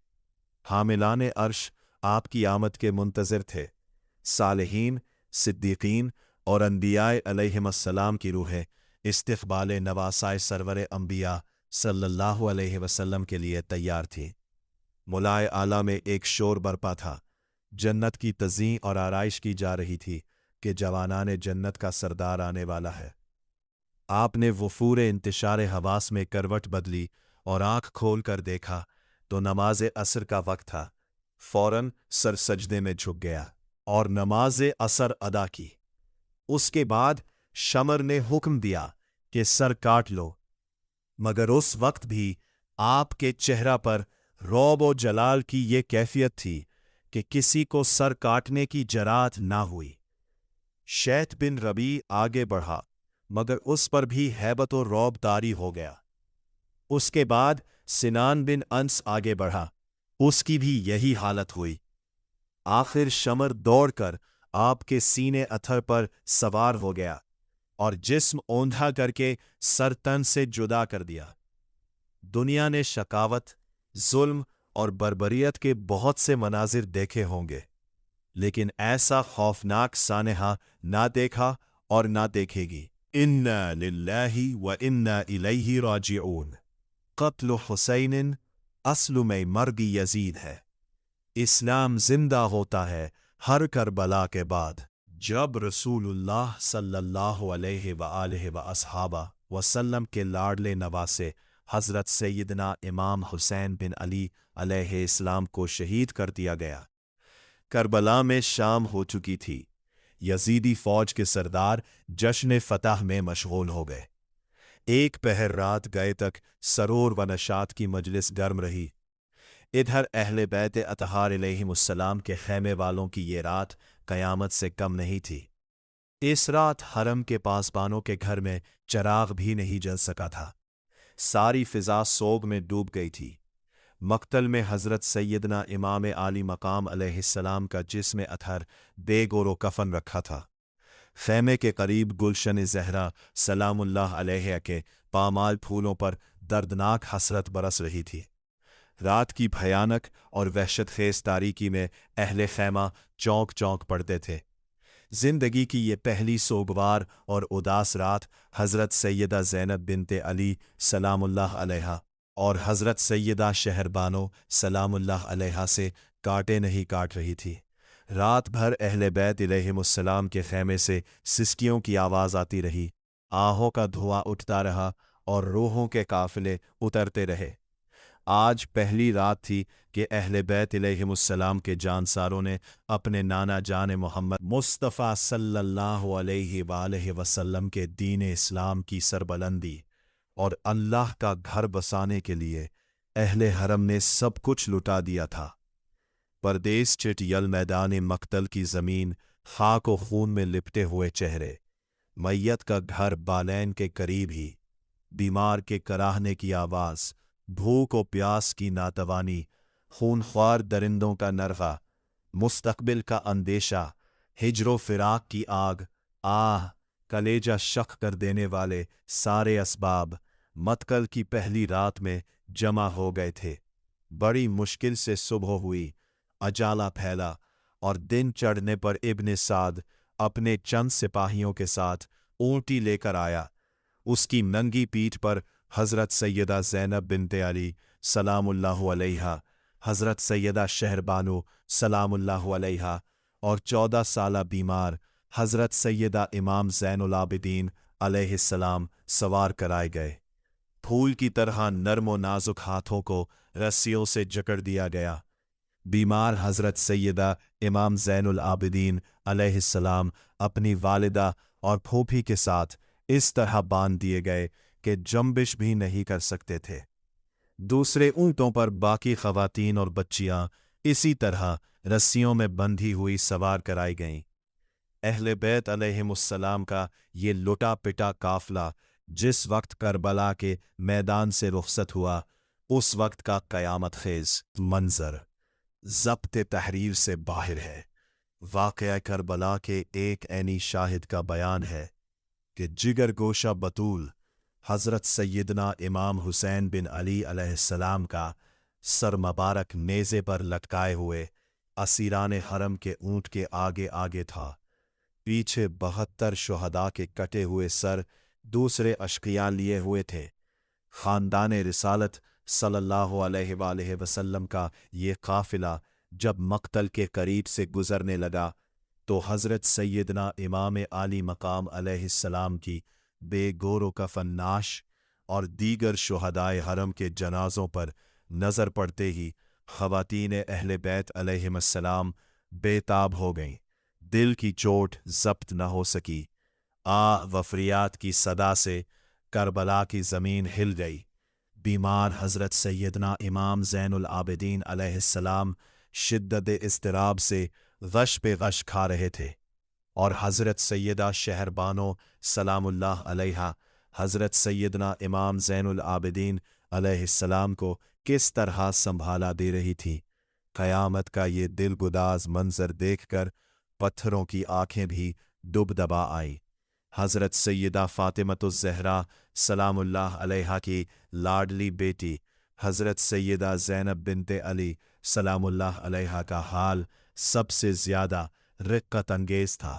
हामिलाने अर्श आपकी आमद के मुंतज़िर थे। सालिहीन, सिद्दीकीन और अंबियाए अलैहिमुस्सलाम की रूहें इस्तिक़बाले नवासाए सरवरे अंबिया सल्लल्लाहु अलैहि वसल्लम के लिए तैयार थी। मुलाए आला में एक शोर बरपा था। जन्नत की तज़ीं और आराइश की जा रही थी कि जवानाने जन्नत का सरदार आने वाला है। आपने वफूरे इंतशारे हवास में करवट बदली और आंख खोल कर देखा तो नमाज़े असर का वक्त था। फौरन सर सजदे में झुक गया और नमाज़े असर अदा की। उसके बाद शमर ने हुक्म दिया कि सर काट लो, मगर उस वक्त भी आपके चेहरा पर रौब व जलाल की ये कैफियत थी कि किसी को सर काटने की जरात ना हुई। शैत बिन रबी आगे बढ़ा, मगर उस पर भी हैबत और रौब तारी हो गया। उसके बाद सिनान बिन अंस आगे बढ़ा, उसकी भी यही हालत हुई। आखिर शमर दौड़कर आपके सीने अथर पर सवार हो गया और जिस्म औंधा करके सर तन से जुदा कर दिया। दुनिया ने शकावत, जुल्म और बर्बरियत के बहुत से मनाजिर देखे होंगे, लेकिन ऐसा खौफनाक सानहा ना देखा और ना देखेगी। इन्ना लिल्लाहि व इन्ना इलैहि राजिऊन। क़त्ल हुसैन अस्ल में मर्गी यजीद है। इस्लाम जिंदा होता है हर करबला के बाद। जब रसूलुल्लाह सल्लल्लाहु अलैहि व आलिहि व अस्हाबा वसल्लम के लाडले नवासे हज़रत सैयदना इमाम हुसैन बिन अली अलैहि इस्लाम को शहीद कर दिया गया, کربلا میں شام ہو چکی تھی۔ یزیدی فوج کے سردار جشن فتح میں مشغول ہو گئے۔ ایک پہر رات گئے تک سرور و نشاط کی مجلس گرم رہی۔ ادھر اہل بیت اطہار علیہم السلام کے خیمے والوں کی یہ رات قیامت سے کم نہیں تھی۔ اس رات حرم کے پاسبانوں کے گھر میں چراغ بھی نہیں جل سکا تھا۔ ساری فضا سوگ میں ڈوب گئی تھی۔ مقتل میں حضرت سیدنا امام عالی مقام علیہ السلام کا جسم اطہر بے گور و کفن رکھا تھا۔ خیمے کے قریب گلشن زہرا سلام اللہ علیہ کے پامال پھولوں پر دردناک حسرت برس رہی تھی۔ رات کی بھیانک اور وحشت خیز تاریکی میں اہل خیمہ چونک چونک پڑتے تھے۔ زندگی کی یہ پہلی سوگوار اور اداس رات حضرت سیدہ زینب بنت علی سلام اللہ علیہا اور حضرت سیدہ شہر بانو سلام اللہ علیہا سے کاٹے نہیں کاٹ رہی تھی۔ رات بھر اہل بیت علیہم السلام کے خیمے سے سسکیوں کی آواز آتی رہی، آہوں کا دھواں اٹھتا رہا اور روحوں کے قافلے اترتے رہے۔ آج پہلی رات تھی کہ اہل بیت علیہم السلام کے جانساروں نے اپنے نانا جان محمد مصطفیٰ صلی اللہ علیہ وآلہ وسلم کے دین اسلام کی سربلندی اور اللہ کا گھر بسانے کے لیے اہل حرم نے سب کچھ لٹا دیا تھا۔ پردیس چٹ یل میدان مقتل کی زمین خاک و خون میں لپٹے ہوئے چہرے، میت کا گھر بالین کے قریب ہی، بیمار کے کراہنے کی آواز، بھوک و پیاس کی ناتوانی، خونخوار درندوں کا نرغہ، مستقبل کا اندیشہ، ہجر و فراق کی آگ، کلیجہ شق کر دینے والے سارے اسباب مقتل کی پہلی رات میں جمع ہو گئے تھے۔ بڑی مشکل سے صبح ہوئی، اجالا پھیلا اور دن چڑھنے پر ابن سعد اپنے چند سپاہیوں کے ساتھ اونٹی لے کر آیا۔ اس کی ننگی پیٹھ پر حضرت سیدہ زینب بنت علی سلام اللہ علیہا، حضرت سیدہ شہر بانو سلام اللہ علیہا اور 14 سالہ بیمار حضرت سیدہ امام زین العابدین علیہ السلام سوار کرائے گئے۔ پھول کی طرح نرم و نازک ہاتھوں کو رسیوں سے جکڑ دیا گیا۔ بیمار حضرت سیدہ امام زین العابدین علیہ السلام اپنی والدہ اور پھوپھی کے ساتھ اس طرح باندھ دیے گئے کہ جنبش بھی نہیں کر سکتے تھے۔ دوسرے اونٹوں پر باقی خواتین اور بچیاں اسی طرح رسیوں میں بندھی ہوئی سوار کرائی گئیں۔ اہل بیت علیہم السلام کا یہ لٹا پٹا قافلہ جس وقت کربلا کے میدان سے رخصت ہوا، اس وقت کا قیامت خیز منظر ضبط تحریر سے باہر ہے۔ واقعہ کربلا کے ایک عینی شاہد کا بیان ہے کہ جگر گوشہ بطول حضرت سیدنا امام حسین بن علی علیہ السلام کا سر مبارک نیزے پر لٹکائے ہوئے اسیران حرم کے اونٹ کے آگے آگے تھا۔ پیچھے 72 شہداء کے کٹے ہوئے سر دوسرے اشقیاء لیے ہوئے تھے۔ خاندان رسالت صلی اللہ علیہ وآلہ وسلم کا یہ قافلہ جب مقتل کے قریب سے گزرنے لگا تو حضرت سیدنا امام عالی مقام علیہ السلام کی بے گور و کفن نعش اور دیگر شہدائے حرم کے جنازوں پر نظر پڑتے ہی خواتین اہل بیت علیہم السلام بے تاب ہو گئیں۔ دل کی چوٹ ضبط نہ ہو سکی۔ و فریاد کی صدا سے کربلا کی زمین ہل گئی۔ بیمار حضرت سیدنا امام زین العابدین علیہ السلام شدت اضطراب سے غش پہ غش کھا رہے تھے، اور حضرت سیدہ شہر بانو سلام اللہ علیہا حضرت سیدنا امام زین العابدین علیہ السلام کو کس طرح سنبھالا دے رہی تھی۔ قیامت کا یہ دل گداز منظر دیکھ کر پتھروں کی آنکھیں بھی ڈب دبا آئیں۔ حضرت سیدہ فاطمۃ الزہرا سلام اللہ علیہا کی لاڈلی بیٹی حضرت سیدہ زینب بنت علی سلام اللہ علیہا کا حال سب سے زیادہ رقت انگیز تھا۔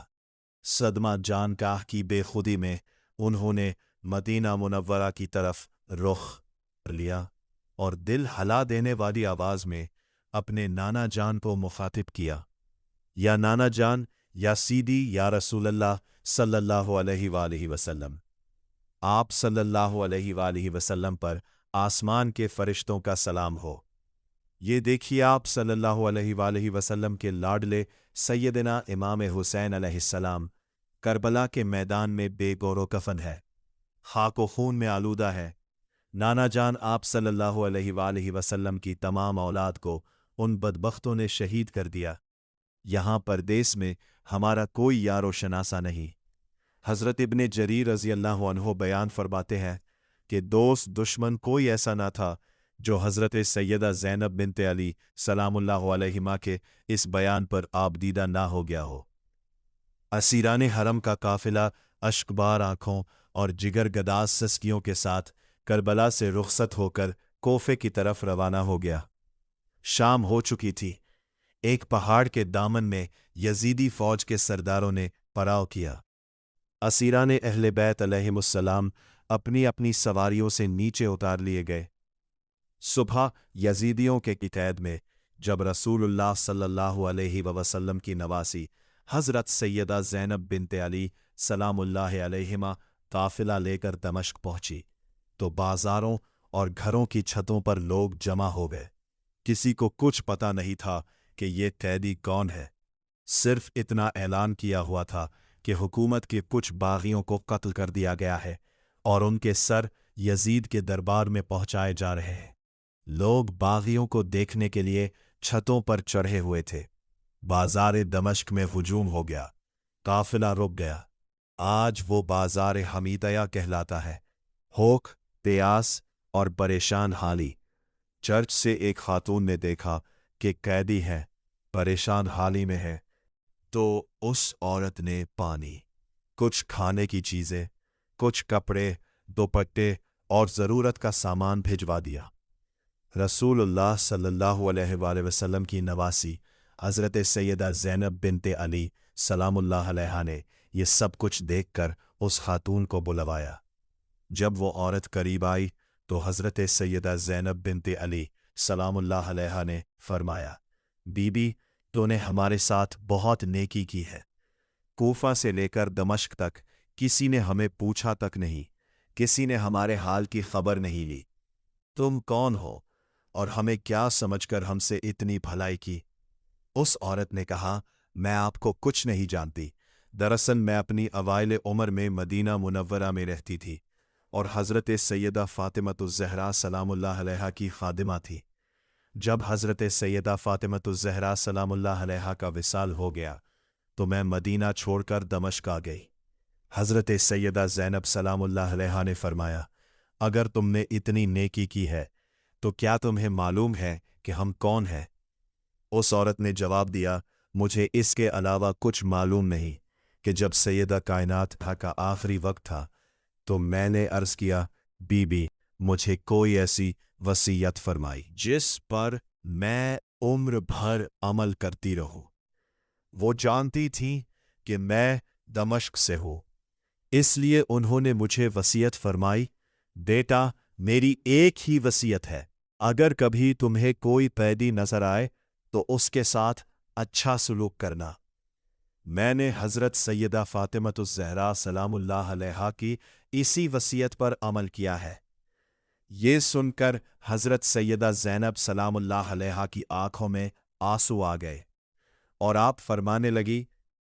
صدمہ جانکاہ کی بے خودی میں انہوں نے مدینہ منورہ کی طرف رخ لیا اور دل ہلا دینے والی آواز میں اپنے نانا جان کو مخاطب کیا، یا نانا جان، یا سیدی، یا رسول اللہ صلی اللہ علیہ وآلہ وسلم۔ آپ صلی اللہ علیہ وآلہ وسلم پر آسمان کے فرشتوں کا سلام ہو۔ یہ دیکھیے آپ صلی اللہ علیہ وآلہ وسلم کے لاڈلے سیدنا امام حسین علیہ السلام کربلا کے میدان میں بے گور و کفن ہے، خاک و خون میں آلودہ ہے۔ نانا جان آپ صلی اللہ علیہ وآلہ وسلم کی تمام اولاد کو ان بدبختوں نے شہید کر دیا۔ یہاں پردیس میں ہمارا کوئی یار و شناسہ نہیں۔ حضرت ابن جریر رضی اللہ عنہ بیان فرماتے ہیں کہ دوست دشمن کوئی ایسا نہ تھا جو حضرت سیدہ زینب بنت علی سلام اللہ علیہما کے اس بیان پر آبدیدہ نہ ہو گیا ہو۔ اسیران حرم کا قافلہ اشکبار آنکھوں اور جگر گداز سسکیوں کے ساتھ کربلا سے رخصت ہو کر کوفے کی طرف روانہ ہو گیا۔ شام ہو چکی تھی۔ ایک پہاڑ کے دامن میں یزیدی فوج کے سرداروں نے پڑاؤ کیا۔ اسیران اہل بیت علیہم السلام اپنی اپنی سواریوں سے نیچے اتار لیے گئے۔ صبح یزیدیوں کے قید میں جب رسول اللہ صلی اللہ علیہ وسلم کی نواسی حضرت سیدہ زینب بنت علی سلام اللہ علیہما قافلہ لے کر دمشق پہنچی تو بازاروں اور گھروں کی چھتوں پر لوگ جمع ہو گئے۔ کسی کو کچھ پتہ نہیں تھا کہ یہ قیدی کون ہے، صرف اتنا اعلان کیا ہوا تھا کہ حکومت کے کچھ باغیوں کو قتل کر دیا گیا ہے اور ان کے سر یزید کے دربار میں پہنچائے جا رہے ہیں۔ لوگ باغیوں کو دیکھنے کے لیے چھتوں پر چڑھے ہوئے تھے۔ بازار دمشق میں ہجوم ہو گیا، قافلہ رک گیا۔ آج وہ بازار حمیدیہ کہلاتا ہے۔ ہوک، پیاس اور پریشان حالی۔ چرچ سے ایک خاتون نے دیکھا کہ قیدی ہے، پریشان حالی میں ہے، تو اس عورت نے پانی، کچھ کھانے کی چیزیں، کچھ کپڑے، دوپٹے اور ضرورت کا سامان بھجوا دیا۔ رسول اللہ صلی اللہ علیہ وآلہ وسلم کی نواسی حضرت سیدہ زینب بنت علی سلام اللہ علیہا نے یہ سب کچھ دیکھ کر اس خاتون کو بلوایا۔ جب وہ عورت قریب آئی تو حضرت سیدہ زینب بنت علی سلام اللہ علیہا نے فرمایا، بی بی، تو نے ہمارے ساتھ بہت نیکی کی ہے۔ کوفہ سے لے کر دمشق تک کسی نے ہمیں پوچھا تک نہیں، کسی نے ہمارے حال کی خبر نہیں لی۔ تم کون ہو اور ہمیں کیا سمجھ کر ہم سے اتنی بھلائی کی؟ اس عورت نے کہا، میں آپ کو کچھ نہیں جانتی۔ دراصل میں اپنی اوائل عمر میں مدینہ منورہ میں رہتی تھی اور حضرت سیدہ فاطمۃ الزہرا سلام اللہ علیہا کی خادمہ تھی۔ جب حضرت سیدہ فاطمۃ الزہرا سلام اللہ علیہا کا وصال ہو گیا تو میں مدینہ چھوڑ کر دمشق آ گئی۔ حضرت سیدہ زینب سلام اللہ علیہا نے فرمایا، اگر تم نے اتنی نیکی کی ہے تو کیا تمہیں معلوم ہے کہ ہم کون ہیں؟ اس عورت نے جواب دیا، مجھے اس کے علاوہ کچھ معلوم نہیں کہ جب سیدہ کائنات کا آخری وقت تھا تو میں نے عرض کیا، بی بی، مجھے کوئی ایسی وصیت فرمائی جس پر میں عمر بھر عمل کرتی رہوں۔ وہ جانتی تھیں کہ میں دمشق سے ہوں، اس لیے انہوں نے مجھے وصیت فرمائی، بیٹا، میری ایک ہی وصیت ہے، اگر کبھی تمہیں کوئی قیدی نظر آئے تو اس کے ساتھ اچھا سلوک کرنا۔ میں نے حضرت سیدہ فاطمۃ الزہرا سلام اللہ علیہا کی اسی وصیت پر عمل کیا ہے۔ یہ سن کر حضرت سیدہ زینب سلام اللہ علیہا کی آنکھوں میں آنسو آ گئے اور آپ فرمانے لگی،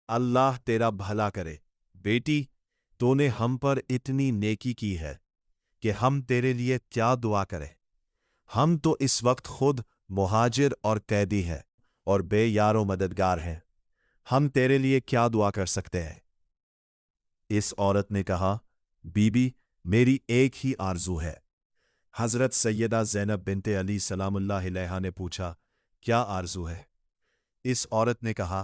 اللہ تیرا بھلا کرے بیٹی، تو نے ہم پر اتنی نیکی کی ہے کہ ہم تیرے لیے کیا دعا کریں؟ ہم تو اس وقت خود مہاجر اور قیدی ہیں اور بے یار و مددگار ہیں، ہم تیرے لیے کیا دعا کر سکتے ہیں؟ اس عورت نے کہا، بی بی، میری ایک ہی آرزو ہے۔ حضرت سیدہ زینب بنت علی سلام اللہ علیہا نے پوچھا، کیا آرزو ہے؟ اس عورت نے کہا،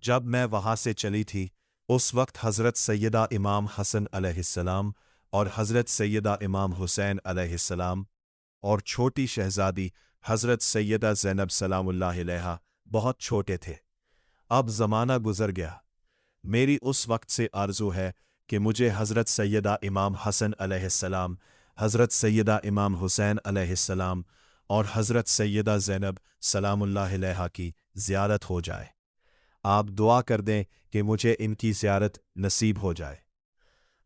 جب میں وہاں سے چلی تھی اس وقت حضرت سیدہ امام حسن علیہ السلام اور حضرت سیدہ امام حسین علیہ السلام اور چھوٹی شہزادی حضرت سیدہ زینب سلام اللہ علیہا بہت چھوٹے تھے۔ اب زمانہ گزر گیا، میری اس وقت سے آرزو ہے کہ مجھے حضرت سیدہ امام حسن علیہ السلام، حضرت سیدہ امام حسین علیہ السلام اور حضرت سیدہ زینب سلام اللہ علیہا کی زیارت ہو جائے۔ آپ دعا کر دیں کہ مجھے ان کی زیارت نصیب ہو جائے۔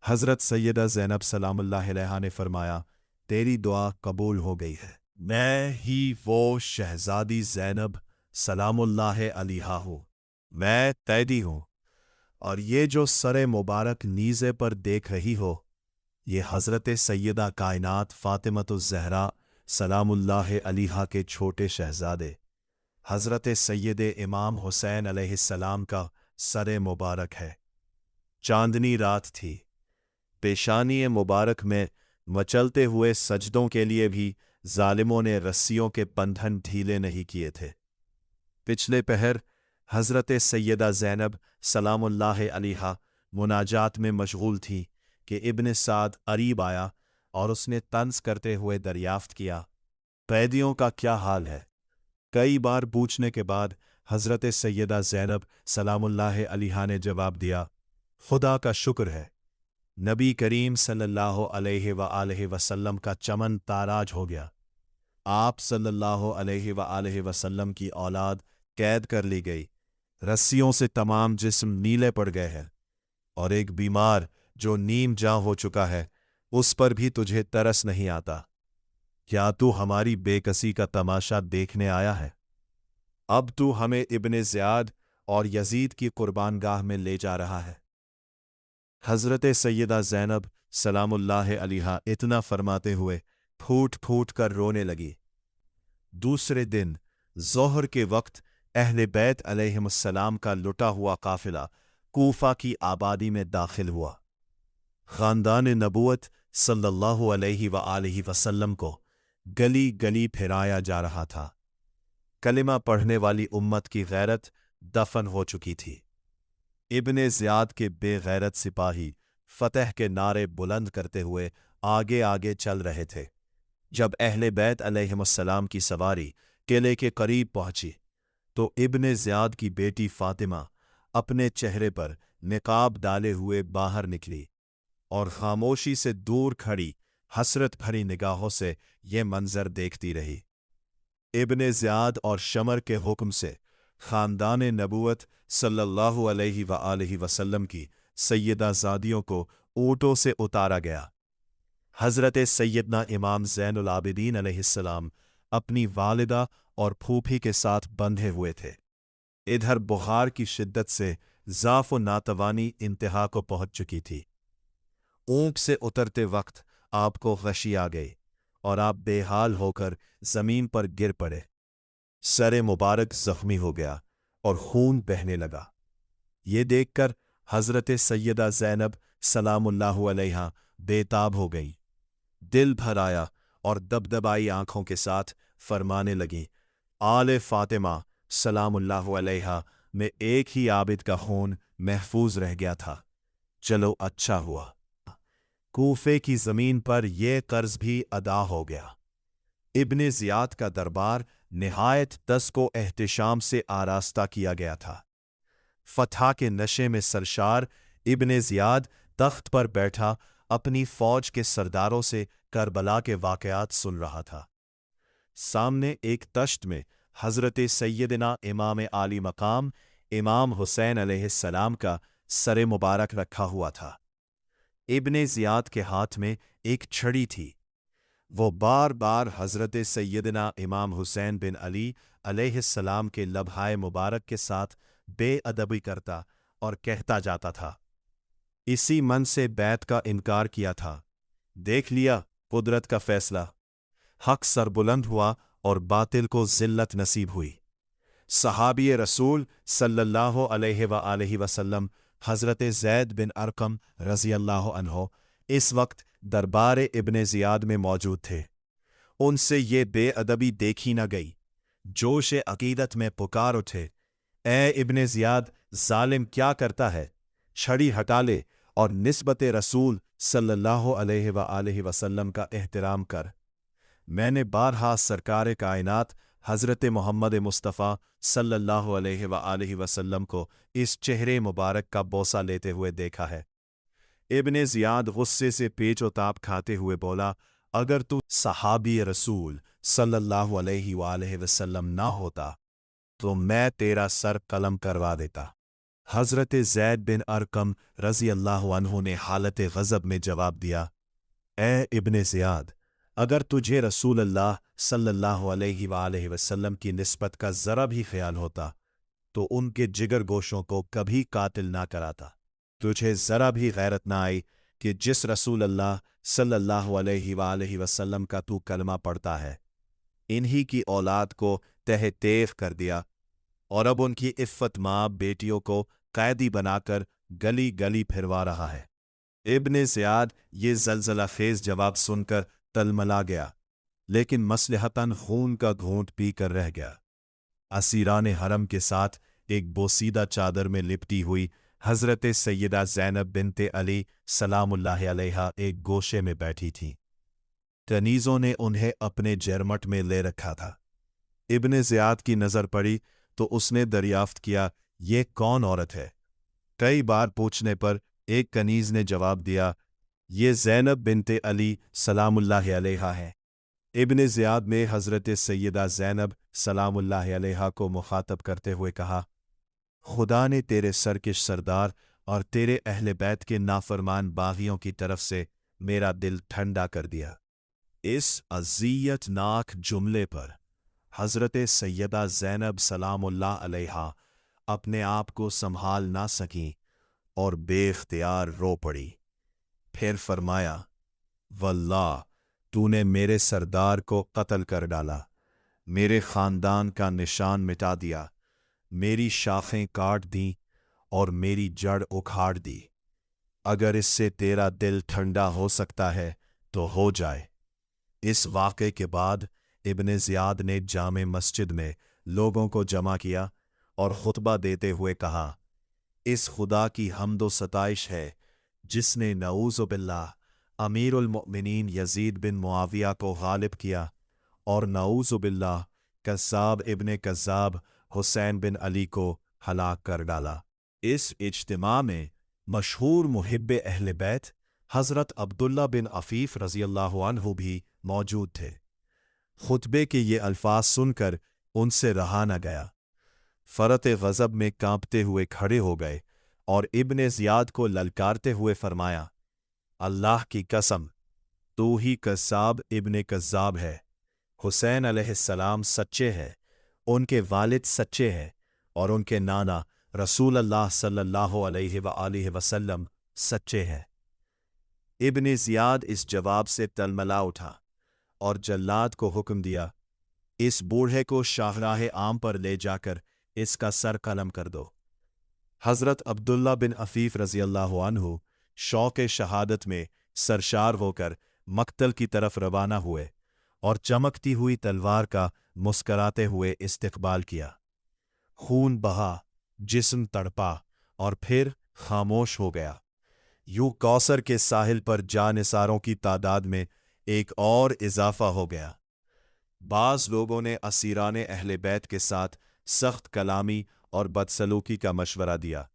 حضرت سیدہ زینب سلام اللہ علیہا نے فرمایا، تیری دعا قبول ہو گئی ہے۔ मैं ही वो शहजादी ज़ैनब सलामुल्लाह अलैहा हूँ। मैं कैदी हूँ, और ये जो सरे मुबारक नीज़े पर देख रही हो, ये हज़रत सैयदा कायनात फ़ातिमतुज़ ज़हरा सलामुल्लाह अलैहा के छोटे शहज़ादे हज़रत सैयदे इमाम हुसैन अलैहिस्सलाम का सरे मुबारक है। चांदनी रात थी। पेशानी मुबारक में मचलते हुए सजदों के लिए भी जालिमों ने रस्सियों के बंधन ढीले नहीं किए थे। पिछले पहर हज़रत सैयदा ज़ैनब सलामुल्लाह अलैहा मुनाजात में मशगूल थी कि इब्न साद अरीब आया और उसने तंज करते हुए दरियाफ्त किया, कैदियों का क्या हाल है? कई बार पूछने के बाद हज़रत सैयदा ज़ैनब सलामुल्लाह अलैहा ने जवाब दिया, खुदा का शुक्र है, नबी करीम सल्लल्लाहु अलैहि आलैहि वसल्लम का चमन ताराज हो गया। आप सल्लल्लाहु अलैहि आलैहि वसल्लम की औलाद कैद कर ली गई। रस्सियों से तमाम जिस्म नीले पड़ गए हैं, और एक बीमार जो नीम जां हो चुका है, उस पर भी तुझे तरस नहीं आता। क्या तू हमारी बेकसी का तमाशा देखने आया है? अब तू हमें इब्ने ज़ियाद और यजीद की कुर्बानगाह में ले जा रहा है। हज़रत सैयदा ज़ैनब सलामुल्लाह अलैहा इतना फरमाते हुए फूट फूट कर रोने लगी। दूसरे दिन ज़ोहर के वक्त अहले बैत अलैहिमुस्सलाम का लुटा हुआ काफिला कूफा की आबादी में दाखिल हुआ। ख़ानदान नबूवत सल्लल्लाहु अलैहि आलैहि वसल्लम को गली गली फिराया जा रहा था। कलिमा पढ़ने वाली उम्मत की गैरत दफन हो चुकी थी। इब्ने ज़ियाद के बेगैरत सिपाही फतह के नारे बुलंद करते हुए आगे आगे चल रहे थे। जब अहले बैत अलैहिमुस्सलाम की सवारी किले के करीब पहुंची, तो इब्ने ज़ियाद की बेटी फातिमा अपने चेहरे पर निकाब डाले हुए बाहर निकली और खामोशी से दूर खड़ी हसरत भरी निगाहों से ये मंजर देखती रही। इब्ने ज़ियाद और शमर के हुक्म से ख़ानदान नबूवत सल्लल्लाहु अलैहि आलैहि वसल्लम की सैयदा ज़ादियों को ऊँटों से उतारा गया। हज़रत सैयदना इमाम ज़ैनुल आबिदीन अलैहिस्सलाम अपनी वालिदा और फूफी के साथ बंधे हुए थे। इधर बुखार की शिद्दत से ज़ाफ़ व नातवानी इंतहा को पहुंच चुकी थी। ऊँट से उतरते वक्त आपको गशी आ गई और आप बेहाल होकर ज़मीन पर गिर पड़े। सरे मुबारक ज़ख्मी हो गया और खून बहने लगा। ये देखकर हज़रत सैयदा ज़ैनब सलामुल्लाहु अलैहा बेताब हो गई। दिल भर आया और दबदबाई आंखों के साथ फरमाने लगी, आले फ़ातिमा सलामुल्लाहु अलैहा में एक ही आबिद का खून महफूज रह गया था। चलो अच्छा हुआ, कूफे की ज़मीन पर यह कर्ज भी अदा हो गया। इब्ने ज़ियाद का दरबार निहायत दस्त एहतिशाम से आरास्ता किया गया था। फतह के नशे में सरशार इब्ने ज़ियाद तख्त पर बैठा अपनी फौज के सरदारों से करबला के वाक़यात सुन रहा था। सामने एक तश्त में हज़रत सैयदना इमाम आली मकाम इमाम हुसैन अलैहिस्सलाम का सरे मुबारक रखा हुआ था। इब्ने ज़ियाद के हाथ में एक छड़ी थी। वो बार बार हज़रत सैयदना इमाम हुसैन बिन अली अलैहिस्सलाम के लम्हाए मुबारक के साथ बेअदबी करता और कहता जाता था, इसी मन से बैत का इनकार किया था। देख लिया कुदरत का फैसला, हक सरबुलंद हुआ और बातिल को जिल्लत नसीब हुई। सहाबी रसूल सल्लल्लाहु अलैहि आलैहि वसल्लम हज़रत ज़ैद बिन अरकम रज़ियल्लाहु अन्हो इस वक्त दरबार इब्ने ज़ियाद में मौजूद थे। उनसे ये बेअदबी देखी न गई। जोश अकीदत में पुकार उठे, ए इब्ने ज़ियाद, ज़ालिम क्या करता है? छड़ी हटा ले और निस्बत रसूल सल्लल्लाहु अलैहि आलैहि वसल्लम का एहतराम कर। मैंने बारहा सरकार कायनात हज़रत मोहम्मद मुस्तफ़ा सल्लल्लाहु अलैहि आलैहि वसल्लम को इस चेहरे मुबारक का बोसा लेते हुए देखा है। इब्ने ज़ियाद गुस्से से पेच और ताप खाते हुए बोला, अगर तू सहाबी रसूल सल्लल्लाहु अलैहि आलैहि वसल्लम ना होता तो मैं तेरा सर कलम करवा देता। हज़रत ज़ैद बिन अरकम रज़ियल्लाहु अन्हु ने हालत गज़ब में जवाब दिया, ए इब्ने ज़ियाद, अगर तुझे रसूल अल्लाह सल्लल्लाहु अलैहि वआलैहि वसल्लम की निस्बत का ज़रा भी ख्याल होता तो उनके जिगर गोशों को कभी कातिल ना कराता। तुझे ज़रा भी गैरत ना आई कि जिस रसूल अल्लाह सल्लल्लाहु अलैहि वआलैहि वसल्लम का तू कलमा पढ़ता है, इन्हीं की औलाद को तह तेफ कर दिया और अब उनकी इफ़्फ़त माँ बेटियों को कैदी बनाकर गली गली फिरवा रहा है। इब्ने ज़ियाद ये जलजला खेज जवाब सुनकर तलमला गया, लेकिन मसलहतन खून का घूंट पी कर रह गया। असीरान हरम के साथ एक बोसीदा चादर में लिपटी हुई हज़रत सैयदा ज़ैनब बिनते अली सलामुल्लाह अलैहा एक गोशे में बैठी थीं। कनीज़ों ने उन्हें अपने जरमट में ले रखा था। इब्ने ज़ियाद की नज़र पड़ी तो उसने दरियाफ्त किया, ये कौन औरत है? कई बार पूछने पर एक कनीज़ ने जवाब दिया, ये ज़ैनब बिनते अली सलामुल्लाह अलैहा है। इब्ने ज़ियाद ने हज़रत सैयदा ज़ैनब सलामुल्लाह अलैहा को मुखातब करते हुए कहा, खुदा ने तेरे सर के सरदार और तेरे अहले बैत के नाफरमान बागियों की तरफ से मेरा दिल ठंडा कर दिया। इस अज़ियतनाक जुमले पर हज़रत सैयदा ज़ैनब सलामुल्लाह अलैहा अपने आप को संभाल ना सकीं और बेख्तियार रो पड़ी। फिर फरमाया, वल्लाह तूने मेरे सरदार को कत्ल कर डाला, मेरे ख़ानदान का निशान मिटा दिया, मेरी शाखें काट दी और मेरी जड़ उखाड़ दी। अगर इससे तेरा दिल ठंडा हो सकता है तो हो जाए। इस वाक़े के बाद इब्ने ज़ियाद ने जामे मस्जिद में लोगों को जमा किया और खुतबा देते हुए कहा, इस खुदा की हम्दो सताइश है जिसने नऊज़ु बिल्लाह अमीरुल मोमिनीन यजीद बिन मुआविया को गालिब किया और नऊज़ु बिल्लाह कज़्ज़ाब इब्ने कज़्ज़ाब हुसैन बिन अली को हलाक कर डाला। इस इज्तिमा में मशहूर मुहिब्बे अहले बैत हज़रत अब्दुल्ला बिन अफ़ीफ़ रज़ियल्लाहु अन्हु भी मौजूद थे। खुतबे के ये अल्फाज सुनकर उनसे रहा न गया। फ़रत गज़ब में कांपते हुए खड़े हो गए और इब्ने ज़ियाद को ललकारते हुए फरमाया, अल्लाह की कसम, तू ही कज़्ज़ाब इब्ने कज़्ज़ाब है। हुसैन अलैहिस्सलाम सच्चे हैं, उनके वालिद सच्चे हैं और उनके नाना रसूल अल्लाह सल्लल्लाहु अलैहि वआलिहि वसल्लम सच्चे हैं। इब्ने ज़ियाद इस जवाब से तलमला उठा और जल्लाद को हुक्म दिया, इस बूढ़े को शाहराह आम पर ले जाकर इसका सर कलम कर दो। हज़रत अब्दुल्ला बिन अफ़ीफ़ रज़ियल्लाहु अन्हु शौक़ शहादत में सरशार होकर मक्तल की तरफ रवाना हुए और चमकती हुई तलवार का मुस्कराते हुए इस्तक़बाल किया। खून बहा, जिस्म तड़पा और फिर खामोश हो गया। यूं कौसर के साहिल पर जानिसारों की तादाद में एक और इजाफा हो गया। बाज़ लोगों ने असीराने अहले बैत के साथ सख्त कलामी और बदसलूकी का मशवरा दिया,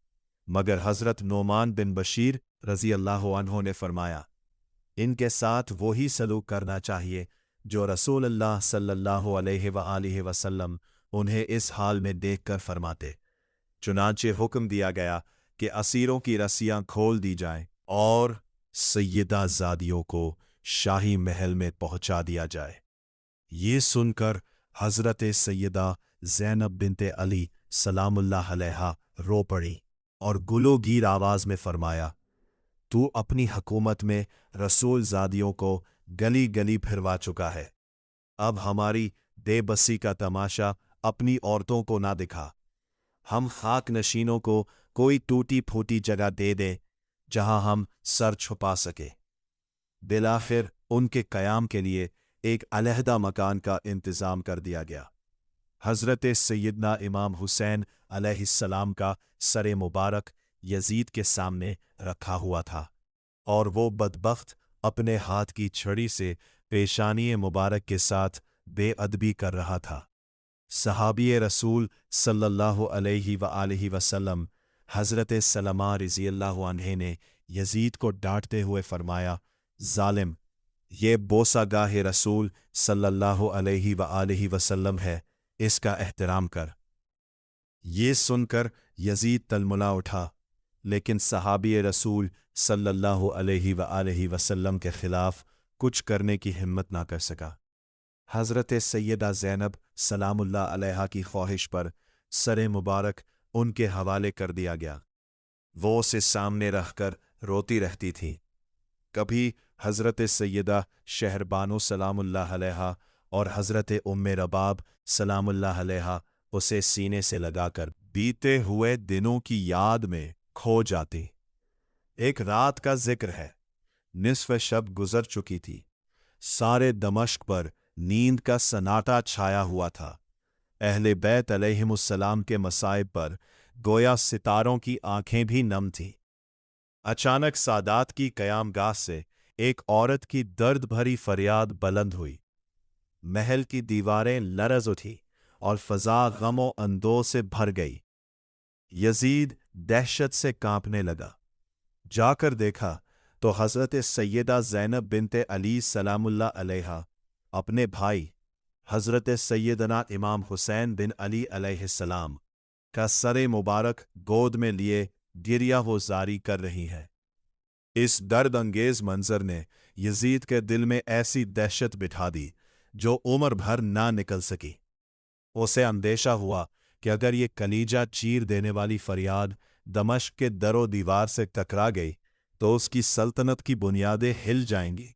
मगर हज़रत नोमान बिन बशीर रज़ियल्लाहु अन्हु ने फरमाया, इनके साथ वही सलूक करना चाहिए जो रसूल अल्लाह सल्लल्लाहु अलैहि वआलिहि वसल्लम उन्हें इस हाल में देखकर फरमाते। चुनांचे हुक्म दिया गया कि असीरों की रस्सियां खोल दी जाएं और सैयदा ज़ादियों को शाही महल में पहुंचा दिया जाए। ये सुनकर हज़रत सैयदा ज़ैनब बिनते अली सलामुल्लाह अलैहा रो पड़ी और गुलोगीर आवाज़ में फरमाया, तू अपनी हुकूमत में रसूल ज़ादियों को गली गली फिरवा चुका है। अब हमारी बेबसी का तमाशा अपनी औरतों को ना दिखा। हम खाक नशीनों को कोई टूटी फूटी जगह दे दें जहां हम सर छुपा सके। बिलाखिर उनके क़याम के लिए एक अलहदा मकान का इंतज़ाम कर दिया गया। हज़रत सैयदना इमाम हुसैन अलैहिस्सलाम का सरे मुबारक यजीद के सामने रखा हुआ था और वो बदबख्त अपने हाथ की छड़ी से पेशानी मुबारक के साथ बेअदबी कर रहा था। सहाबी रसूल सल्लल्लाहु अलैहि वआलिहि वसल्लम हज़रत सलमा रज़ियल्लाहु अन्हे ने यजीद को डांटते हुए फरमाया, ज़ालिम, ये बोसागाह रसूल सल्लल्लाहु अलैहि वआलिहि वसल्लम है, इसका एहतराम कर। ये सुनकर यजीद तलमुला उठा, लेकिन सहाबी रसूल सल्लल्लाहु अलैहि वआलिहि वसल्लम के खिलाफ कुछ करने की हिम्मत ना कर सका। हज़रत सैयदा ज़ैनब सलामुल्लाह अलैहा की ख्वाहिश पर सरे मुबारक उनके हवाले कर दिया गया। वो उसे सामने रखकर रोती रहती थी। कभी हज़रत सैयदा शहरबानो सलामुल्लाह अलैहा और हज़रत उम्मे रबाब सलामुल्लाह अलैहा उसे सीने से लगाकर बीते हुए दिनों की याद में खो जाती। एक रात का जिक्र है, निस्फ शब गुजर चुकी थी। सारे दमश्क पर नींद का सन्नाटा छाया हुआ था। अहले बैत अलैहिमुस्सलाम के मसाइब पर गोया सितारों की आंखें भी नम थीं। अचानक सादात की कयामगाह से एक औरत की दर्द भरी फरियाद बुलंद हुई। महल की दीवारें लरज उठी और फजा गमो अंदों से भर गई। यजीद दहशत से कांपने लगा। जाकर देखा तो हज़रत सैयदा ज़ैनब बिनते अली सलामुल्लाह अलैहा अपने भाई हज़रत सैयदना इमाम हुसैन बिन अली अलैहिस्सलाम का सरे मुबारक गोद में लिए गिरिया वो जारी कर रही है। इस दर्द अंगेज मंजर ने यजीद के दिल में ऐसी दहशत बिठा दी जो उम्र भर ना निकल सकी। उसे अंदेशा हुआ कि अगर ये कलीजा चीर देने वाली फरियाद दमश्क के दरो दीवार से टकरा गई तो उसकी सल्तनत की बुनियादें हिल जाएंगी,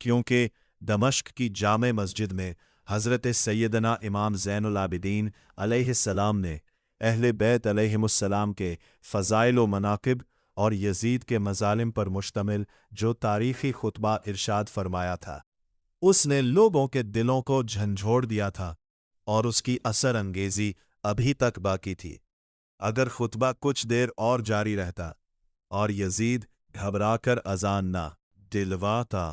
क्योंकि दमश्क की जामे मस्जिद में हज़रत सैयदना इमाम ज़ैनुल आबिदीन अलैहिस्सलाम ने अहले बैत अलैहिमुस्सलाम के फ़ज़ाइल व मनाक़िब और यजीद के मज़ालिम पर मुश्तमिल जो तारीख़ी खुतबा इरशाद फरमाया था, उसने लोगों के दिलों को झंझोड़ दिया था और उसकी असर अंगेज़ी अभी तक बाकी थी। अगर खुतबा कुछ देर और जारी रहता और यजीद घबराकर अजान ना दिलवाता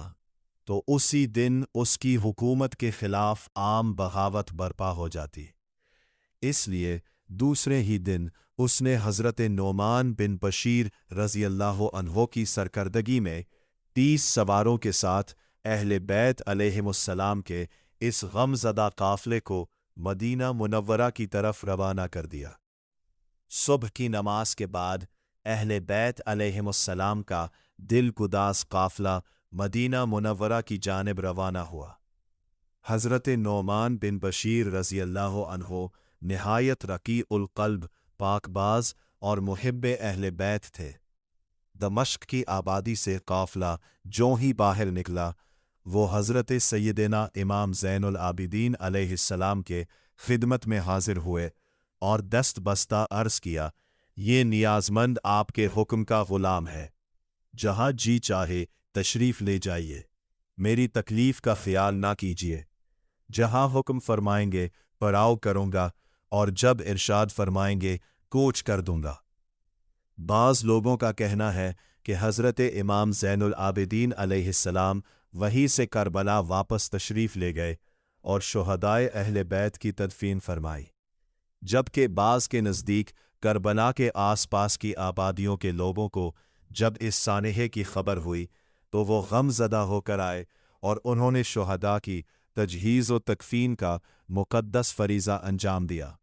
तो उसी दिन उसकी हुकूमत के खिलाफ आम बगावत बर्पा हो जाती। इसलिए दूसरे ही दिन उसने हज़रत नोमान बिन बशीर रज़ियल्लाहु अन्हो की सरकर्दगी में 30 सवारों के साथ अहले बैत अलैहिमुस्सलाम के इस गमज़दा काफ़िले को मदीना मुनव्वरा की तरफ रवाना कर दिया। सुबह की नमाज के बाद अहले बैत अलैहिमुस्सलाम का दिलगुदास काफ़िला मदीना मुनव्वरा की जानिब रवाना हुआ। हज़रत नोमान बिन बशीर रज़ियल्लाहु अन्हो निहायत रक़ीउल क़ल्ब, पाकबाज और मुहिब्बे अहले बैत थे। दमश्क की आबादी से काफ़िला जो ही बाहर निकला, वो हज़रत सैयदना इमाम ज़ैनुल आबिदीन अलैहिस्सलाम के खिदमत में हाजिर हुए और दस्त बस्ता अर्ज़ किया, ये नियाज़मंद आपके हुक्म का ग़ुलाम है, जहाँ जी चाहे तशरीफ़ ले जाइए, मेरी तकलीफ़ का ख्याल ना कीजिए। जहाँ हुक्म फरमाएंगे पड़ाव करूँगा और जब इरशाद फरमाएंगे कूच कर दूँगा। बाज़ लोगों का कहना है कि हज़रत इमाम ज़ैनुल आबिदीन अलैहिस्सलाम वहीं से करबला वापस तशरीफ़ ले गए और शुहदाए अहले बैत की तदफ़ीन फरमाई, जबकि बाज़ के नज़दीक करबला के आसपास की आबादियों के लोगों को जब इस सानहे की खबर हुई तो वो गमज़दा होकर आए और उन्होंने शुहदा की तजहीज़ व तकफ़ीन का मुक़द्दस फ़रीज़ा अंजाम दिया।